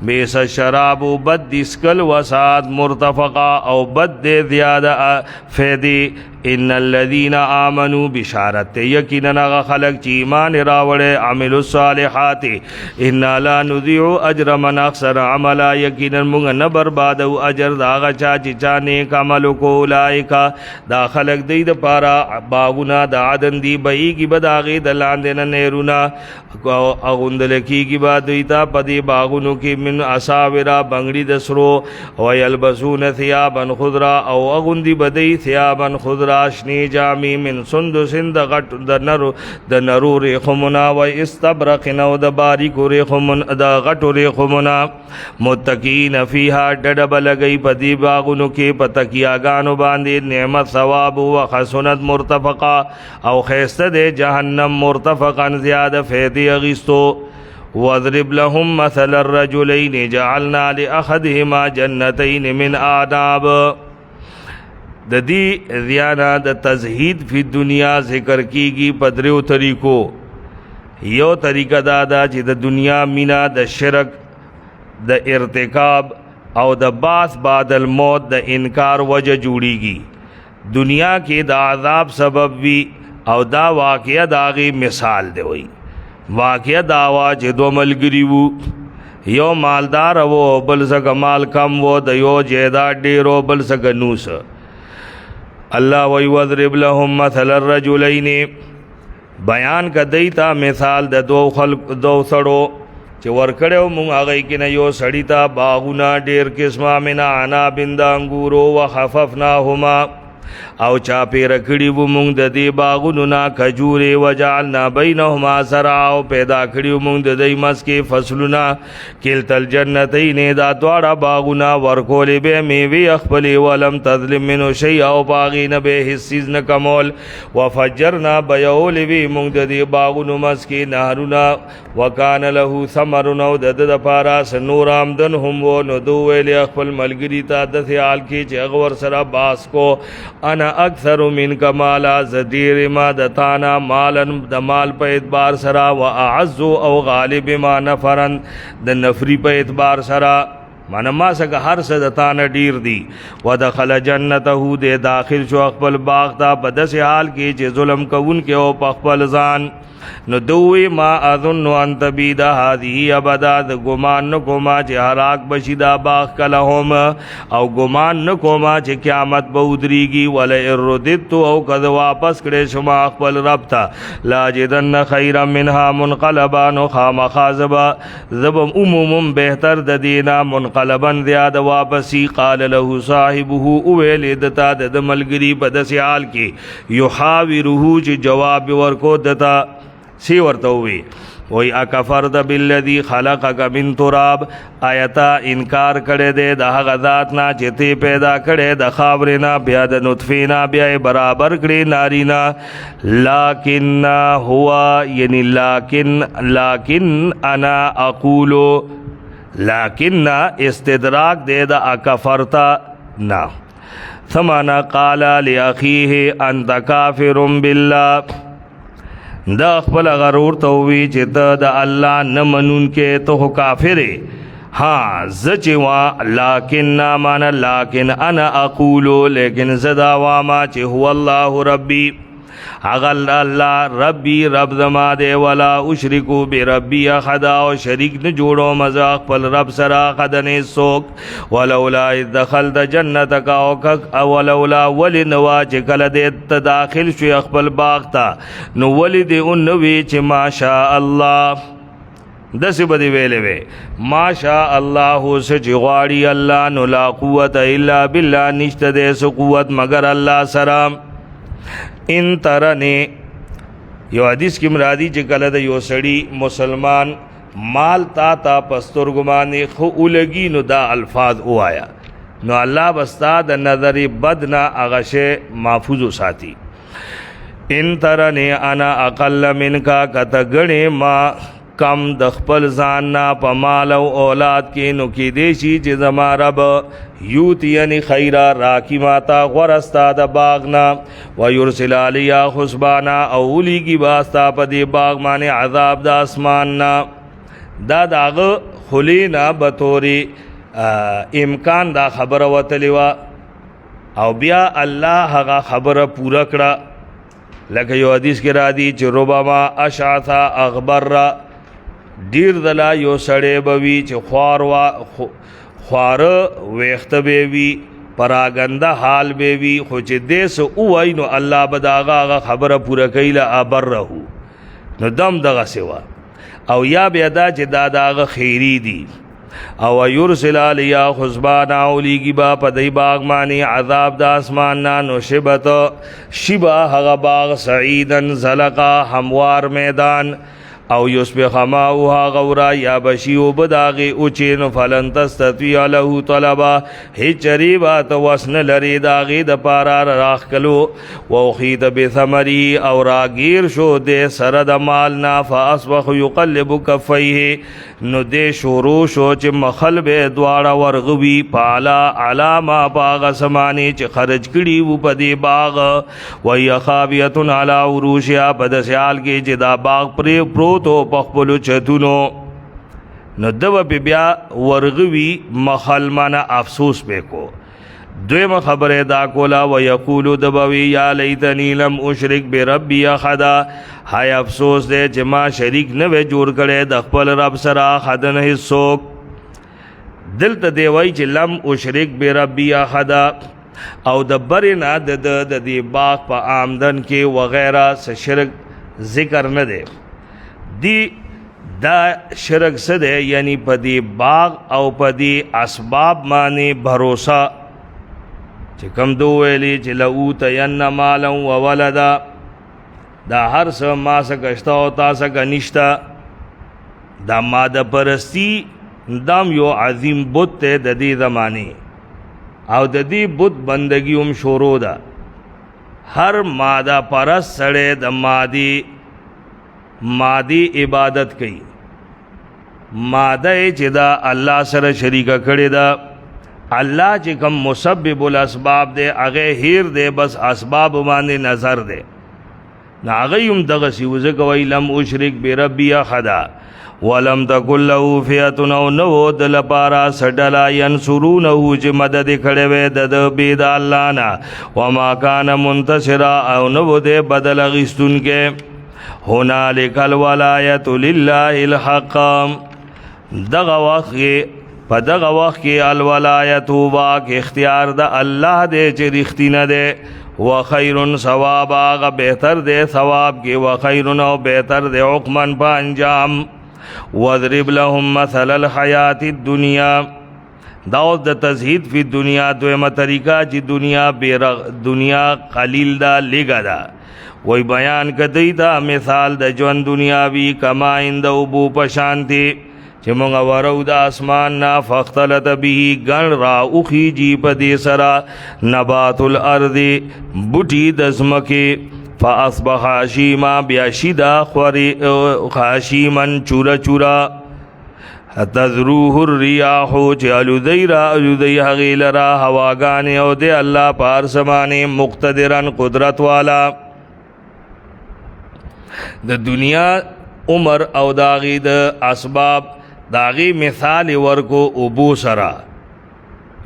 بیس شراب و بد دیسکل وساد مرتفقا او بد دی زیادہ فیدی ان الذین آمنوا بشارت یقینا خلق چی ایمان راوڑے عملوا الصالحات انا لا نضيع اجر من احسن عملا یقینا موږ نه بربادو اجر دا غا چا چې چا نیک عمل کو اولایکا دا خلق دی د پارا باغونا د عدن دی بئی کی بداغی د لاندې نه نیرونا اغوندل کی با دیتا پدی باغونو کی من اساورا بنگڑی دسرو و یلبسون ثيابا خضرا او اغوندی بدی ثيابا خضرا شنی جامی من سندسن د غټ د نرو ریخمنا و استبرق نو د باریک ریخمن د غټ ریخمنا متقین فیها ډډب لګی پدی باغونو کې پتکیاګانو باندې نعمت ثواب و حسنت مرتفقا او خیسته د جهنم مرتفقا زیاده فیدی اغیستو واضرب لهم مثل الرجلین جعلنا لاحدهما جنتین من اعناب د دې ذیانا د تزهید فی دنیا ذکر کیږي پدریو طریقو یو طریقہ دا چې د دنیا مینا د شرک د ارتکاب او د باس بعد الموت د انکار وجه جوړیږي دنیا کې د عذاب سبب وی او دا واقعہ داغي مثال دی وی واقعہ داوا چې دو ملګری وو یو مالدار وو بل څنګه مال کم وو د یو جیداد ډیرو بل څنګه نوس اللہ وی وضرب لهم مثل الرجلین بیان کا دیتا مثال د دو سڑو چې ورکړو مونږ هغه کې نه یو سړی تا باغونه ډیر قسمه منا عناب د انګورو وخففناهما او چا پیر کړي وو مونږ د دې باغونو نا کجوري وجعلنا بینهما زرعا او پیدا کړي مونږ د دې مس کې فصلونه کلتل جنتین دا دواړه باغونه ورکولې به میوه خپل ولم تظلم منه شیء او باغین به حصیز نه کمول وفجرنا بیول وی مونږ د دې باغونو مس کې نهرونه وکانه له ثمر نو د پارا سنور آمدن هم و نو دو ویل خپل ملګری ته د خیال کې چې غور سره باس کو انا اکثر من کمالا زدیر ما دتانا مالن د مال په اعتبار سرا و اعز او غالب ما نفرن د نفری په اعتبار سرا مانا ما سکه هر څه د تانه ډیر دی ودخل جنته د داخل شو خپل باغ ته په داسې حال کې چې ظلم کوون کې او په خپل ځان نو دوی ما اظن ان تبید هذه ابدا د ګمان نه کوما چې هلاک بشي دا باغ کلهم او ګمان نه کوما چې قیامت به ودریږي ولا اردت او کذ واپس کړي شما خپل رب ته لا جدن خیرا منها منقلبا نو خامخازبا زبم عموم بهتر د دینا منقلبا زیاد واپسی قال له صاحبه او ولدتا د ملګری په داسې حال کې یحاوره چې جواب ورکو دتا سی ورتوی وی اکفرت بالذی خلقک من تراب آیتا انکار کړي دے د هغه ذات نه چې ته پیدا کړي د خاورنا بیا د نطفینا بیا برابر کړي نارینا لکن هو یعنی لکن انا اقول لکن استدراک دے د اکفرتا نا ثمانا قال لاخیه انت کافر بالله دا خپل غرور ته وی چې د الله نه منون کې ته کافر ها زچ وا لکن معنا لکن انا اقول لیکن زدا وا ما چې هو الله ربي اغل الله ربي رب زما دے ولا اشرکو بربی احد او شریک نه جوړو مزا خپل رب سره خدنه سوک ولولا دخلت جنتک او ولولا ولنوا چې کله دې داخل شو خپل باغ ته نو ولید ان وی چې ماشاء الله دسی بدی ویلے وی ماشاء الله سچ غواړي الله نو لا قوت الا بالله نشته دې سو قوت مگر الله سره ان ترنی یو حدیث کې مرادی چې کله د یو سړی مسلمان مال تا پسترګمانه خو ولګي نو دا الفاظ وایا نو الله بستا د نظر بد نه اغشه محفوظ ساتي. ان ترنی انا اقل منکا کتگنی ما کم د خپل ځان نه په مال او اولاد کې نو کې دیشي چې زما رب یوتینی خیرا راکی ماتا غورستا د باغ نه و یرسل علیا حسبانا او لیگی باستا په دی باغ باندې عذاب د اسمان نه. دا داغه خلینا بطوری امکان دا خبره وتلی وا او بیا الله هغه خبره پورا کړه. لکه یو حدیث کې را دي چې ربما اشعثا اغبر ډیر دلا یو سړی بوي چې خوار ویخته بوي پراګنده حال بوي خو چې دیس او وای نو الله بداغه خبره پوره کیله ابره نو دم دغه سوا او یا بیا دا چې داغه خیری دی او یرسل علیا حسبانا اولیگی با پدی باغ مانی عذاب دا اسمان نا نشبت شبا هغه باغ سعیدن زلقا هموار میدان او یصبح ماؤها غورا یا بشیو بداغی اوچین فلن تستطیع له طلبا هیچ چریبات وسن لری داغی د پارا راخ کلو وخید بثمری او راگیر شو دے سرد مالنا فاصبح یقلب کفیه نو دے شورو شو چې مخل به دواړه ورغوي پالا علامه باغ سمانی چې خرج کړي وو په دی باغ و یخابیت علی عروشها په دسیال کې چې دا باغ پرې تو پخپلو چتونو نو دو بیا ورغوی مخل مانا افسوس پہ کو. دویم خبر دا کولا و یقولو دبوی یا لیتنی لم اشرک بربی احدا ہای افسوس دے چې ما شریک نوے جوړ کړي د خپل رب سره احد نه هیڅوک. دلته دی وای چې لم اشرک بربی احدا او د برنا د دې باغ په آمدن کې وغیرہ څه شرک ذکر نه دی. دی دا شرک سده یعنی پا دی باغ او پا دی اسباب مانی بھروسہ چه کم دو ویلی چه لعوتین مالا و ولدا دا هر سا ما سکشتا و تا سکا نشتا دا ماده پرستی دام یو عظیم بت تے دا دی زمانی او دا دی بت بندگی ام شورو دا ہر ماده پرست سڑے دا مادی عبادت کئی ماده چې دا الله سره شریکه کړي دا الله چې کوم مسبب الاسباب دے هغه هیر دے بس اسباب باندې نظر دے نا هغه هم دغه سی وزګوي لم اشرک بربی احدا ولم تکل له فئه او نو د لپاره سډلا ينصرونه چې مدد کړي وې د بيد الله نا وما كان منتصرا او نو دے بدل غستون کې هنالک الولایت لله الحق. دغه وخت په دغه وخت کې الولایت واک اختیار د الله دې چې رښتینه ده و خیر ثواب هغه بهتر ده ثواب کې و خیر او بهتر ده حکمن په انجام. وضرب لهم مثل الحیات الدنیا داود د تزهید فی دنیا دویمه طریقہ چې دنیا قلیل دا لګا دا وی بیان کدی دا مثال د ژوند دنیاوی کما اند ابو پشانتی چې مونږ ورو د اسمان نا فختلط به گن را اوخی جی پدی سرا نبات الارض بوټی د زمکه فاصبح حشیما بیاشیدا خوری خاشیمن چورا چورا تذروه الرياح چالو دیرا الودی غیلرا هواگان او دی الله پار سمانه مقتدرن قدرت والا. د دنیا عمر او داغی د اسباب داغی مثال ورکو ابو سرا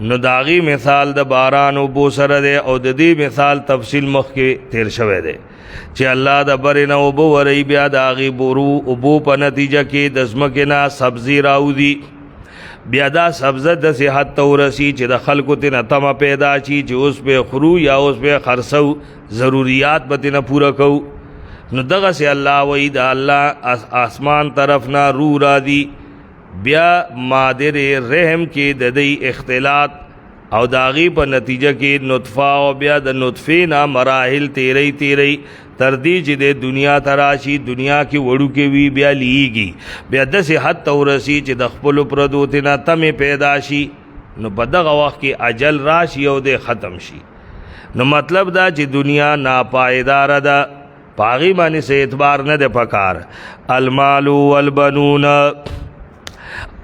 نو داغی مثال د باران ابو سرا دے او د دې مثال تفصیل مخ کې تیر شوه دے چې الله د برنه ابو وری بیا داغی بورو ابو په نتیجه کې د زمکنا سبزی راودی بیا دا سبزه د صحت تورسی چې د خلکو ته تمه پیدا شي چې اوس په خرو یا اوس په خرڅو ضرورت به نه پورا کو نو دغه سي الله وی دا الله اسمان طرف نا رو را دی بیا مادر رحم کې د دې اختلاط او داغي په نتیجه کې نطفه او بیا د نطفه نه مراحل تیری تر دې چې د دنیا تراشي دنیا کې وړو کې وی بیا لیږي بیا د صحت تورسی چې د خپل پردوتنا تمه پیدا شي نو په دغه وخت کې اجل راشي او د ختم شي نو مطلب دا چې دنیا ناپایدار ده پاغي باندې سه اعتبار نه ده پکار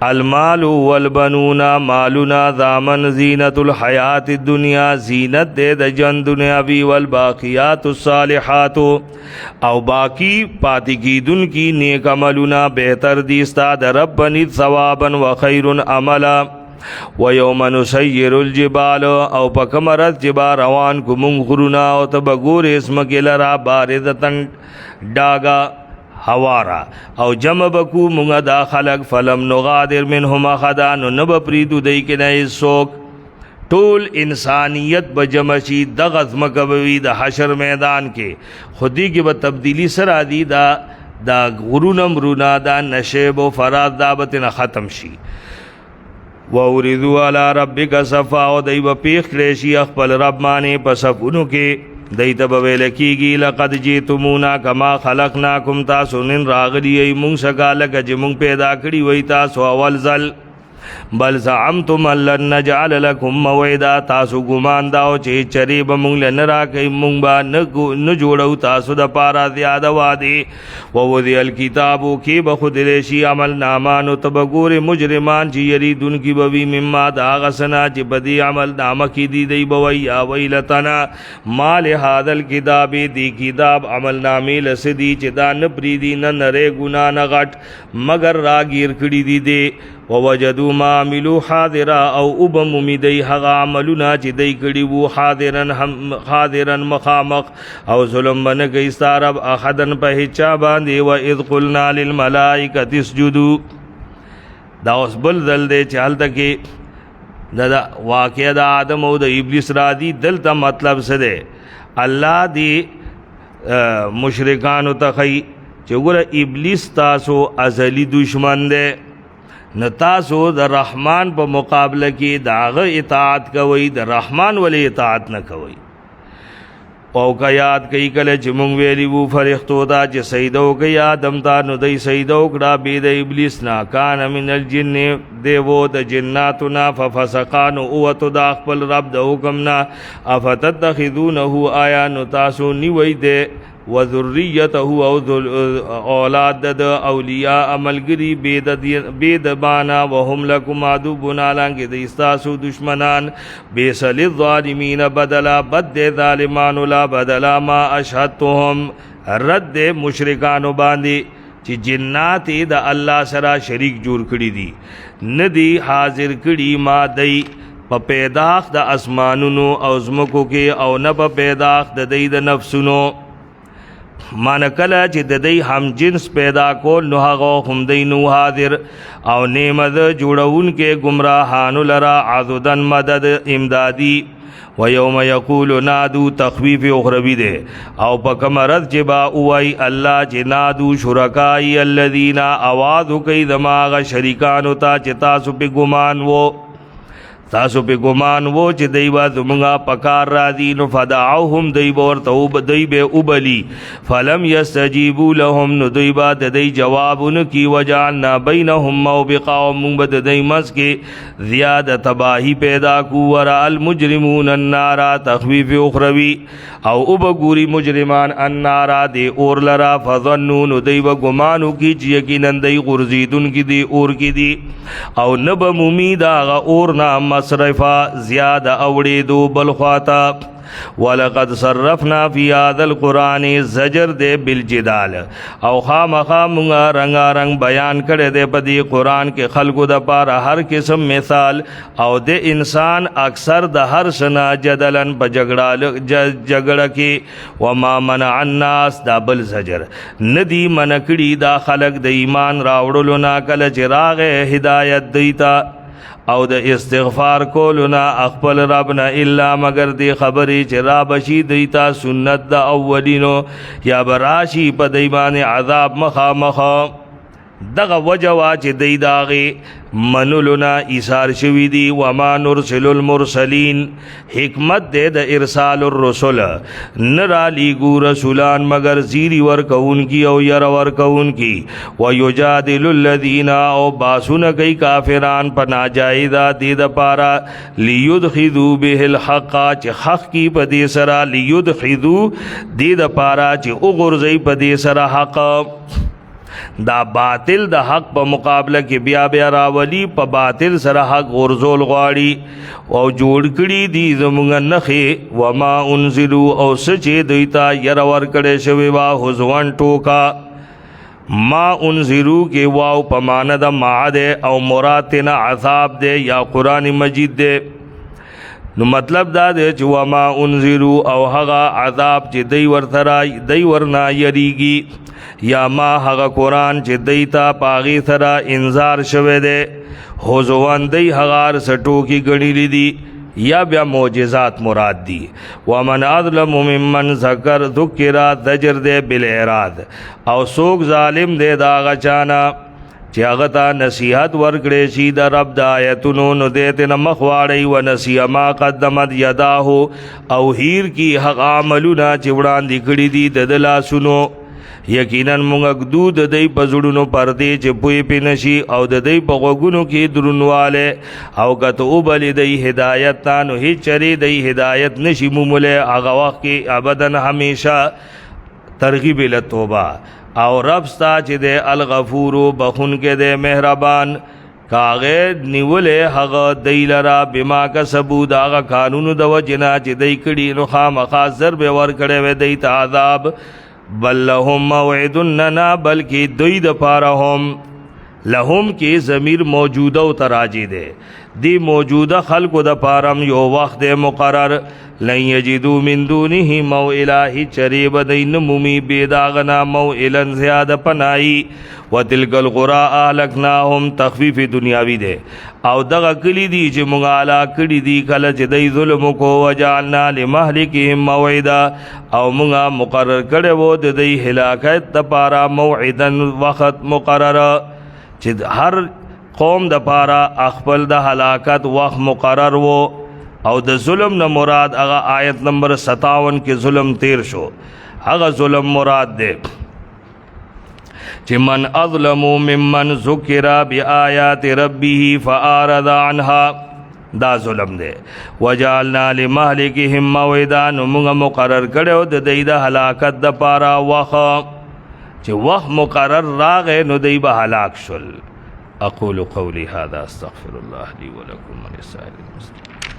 المال والبنون مالنا ذامن زینت الحیات الدنیا زینت دے د جن دنیاوی والباقیات الصالحات او باقی پاتی کی دن کی نیک عملنا بہتر دیستا د رب بنید ثوابا وخیر عملا ویوم نسیر الجبال او پکمرت جبا روان کمون غرونا او تبگور اسم کلرا باردتن ڈاگا حوارا او جمع بکو منگا دا خلق فلم نغادر منهم اخدا نو نب پریدو دی که نئی سوک ټول انسانیت بجمع شي دغز مکبوی دا حشر میدان کے خودی کی با تبدیلی سر آدی دا غرون مرونا دا نشیب و فراد دا بتنا ختم شي وَأُرِدُوا عَلَىٰ رَبِّكَ صَفًّا او دی با پیخ کلیشی اخپل رب مانے پسفونو کے دیتا بویل کیگی لقد جیتمونا کما خلقناکم تاسو نن راغلی ای مونگ سکا لکا جی مونگ پیدا کری وی تاسو اول زل بل زعمتم لن نجعل لکم موعدا تاسو گمان داو چه چری با مونگ لنرا کئی مونگ با نجوڑو تاسو دا پارا زیادہ وادی ووضی الکتابو کی بخود ریشی عمل نامانو تبگور مجرمان چی یریدن کی بوی مما دا غسنا چی بدی عمل نامکی دی دی بوی یا ویلتنا مال حاد الکتاب دی کتاب عمل نامی لسدی چی دا نپری دی ننرے گناہ نغٹ مگر راگیر کڑی دی دے ووجدوا ما عملوا حاضرا او ابممی دی حغا عملنا چی دی کڑی وو حاضرا مخامق او ظلم بنگی استارب اخدن پہچا باندی و اذ قلنا للملائکت اسجدو دا اس بل دے چال تکی دا واقع دا آدم او دا ابلیس را دی دلتا مطلب سدے اللہ دی مشرکانو تخی چگورا ابلیس تاسو ازلی دشمن دے نتاسو د رحمان په مقابله کې داغه اطاعت کوي د رحمان ولې اطاعت نه کوي او کا یاد کوي کله چې مونږ ویلی وو فرښتو دا چې سیدو کوي آدم تا نو دی سیدو کړه بيد ابلیس نا کان من الجن دیو د جناتنا ففسقان او تو دا خپل رب د حکم نا افتتخذونه آیا نو تاسو نیوي دے وذریته او اولاد د اولیاء عملگری بید بانا وهم لکم عدو بنالانگی دیستاسو دشمنان بیسل الظالمین بدلا بد ظالمانو لا بدلا ما اشهدتهم رد مشرکانو باندی چی جناتی دا اللہ سرا شریک جور کری دی ندی حاضر کری ما دی پا پیداخ دا اسمانونو او زمکو کے او نپا پیداخ دا دی دا نفسونو مانکلا چې د دې هم جنس پیدا کول نو هغه هم دی نو حاضر او نعمت جوړون کې گمراهانو لرا عذدن مدد امدادی و یوم یقول نادو تخویف اخروی دے او پا کمرد جبا اوئی اللہ چی نادو شرکائی الذین آوازو کئی دماغ شریکانو تا چی تاسو پی گمان وہ تاسو پی گمان وہ چی دیبا زمانگا پکار را دین فدعوهم دیبا ورطا دیبا ابلی فلم یستجیبو لهم نو دیبا دی جوابن کی وجعلنا بینهم موبقا ومنبت دی مسکی زیادہ تباہی پیدا کو ورا المجرمون النارا تخویف اخروی او ابگوری مجرمان النارا دی اور لرا فظنون نو دیبا گمانو کی چی یقینن دی غرزیدن کی دی اور کی دی او نب ممید آغا اور نام مصرفا زیادہ اوڑی دو بلخواتا وَلَقَدْ صَرَّفْنَا فِي هَذَا الْقُرْآنِ زجر دے بالجدال او خامخا منگا رنگا رنگ بیان کرے دے پدی قرآن کے خلقو دا پارا ہر قسم مثال او دے انسان اکثر دا ہر سنا جدلن پا جگڑا کی وما منع الناس دا بل زجر ندی منکڑی دا خلق دا ایمان راوڑلونا کل چراغ ہدایت دیتا او د استغفار کولنا اخپل ربنا الا مگر دی خبری چی را بشی دیتا سنت دا اولینو یا براشی پا دیمان عذاب مخا دغه وجوا چې دی داغه منلنا ایثار شوی دی وما نرسل المرسلین حکمت دے د ارسال الرسل نرا لیگو رسولان مگر زیری ورکون کی او یر ورکون کی ویجادل الذین او باسون کئی کافران پا ناجائدہ دید پارا لیدخذو به الحق چه حق کی پا دی سرا لیدخذو دید پارا چه اغرزی پا دی سرا حق دا باطل د حق په مقابله کې بیا بیا راولي په باطل سره حق غرزول غواړي او جوړ کړي دي زمونږ نخې وما انزلوا او سچې دویتا ير ور کړي شوی وا حزوان ټوکا ما انزلوا کې واو په معنا د معاد او مراد نه عذاب دے یا قران مجید دے نو مطلب دا دے چې وما انزلوا او هغه عذاب چې دی ورثرا دی ورنا یریږي یا ما هغه قرآن چې دیتا پاغی سره انذار شوه دے حضوان دی هغار سٹو کی گنی دی یا بیا معجزات مراد دی ومن اظلم ممن ذکر ذکرا زجر دے بالعراض او سوک ظالم دے دا غچانا چې هغه ته نصیحت ورکړې شي د رب د آیتونو نو دې ته مخواړی و نسی ما قدمت یداه او هیر کی حق عملونه چې وړاندې کړي دي د لاسونو یقینا مونږ دود دای په زړونو پردې چې پوی پینشي او د دای په غوګونو کې درنواله او کته او بل دای هدایت تانو هیڅ چری دای هدایت نشي مومله هغه وخت کې ابدن همیشه ترغیب ال توبه او رب ستا چې د الغفور بخون کې د مهربان کاغه نیولې هغه دیلرا بما کسبو داغه قانون د وجنا چې دای کړي نو خامخا ضرب ور کړي و دای ته عذاب بل لهم موعدنا بلکې دوی د پاره هم لهم کې ضمیر موجوده او تراجی ده دی موجوده خلقو د پارم یو وخت مقرر لن یجدو من دونه موئلا ہی چریب دین ممی بیداغنا موئلا زیاد پنائی و تلک القرآ اہلکناهم تخفیف دنیاوی دے او دغا کلی دی چی مغالا کلی دی کلچ دی ظلم کو وجعلنا لمحلکهم موعدا او مغا مقرر کرے وہ دی ہلاکت دپارا موعدا وقت مقرر چی ہر قوم د پارا اخپل د ہلاکت وقت مقرر وہ او د ظلم نه مراد هغه آیت نمبر 57 کې ظلم تیر شو هغه ظلم مراد دے چې من اظلم ممن ذکر بآیات ربه فاعرض عنها دا ظلم دے وجعلنا لمهلكهم موعدا موږ مقرر کړو د دې د هلاکت د پارا وخت چې وخت مقرر راغې نو دی به هلاک شول. اقول قولي هذا استغفر الله لي ولكم ولسائر المسلمين.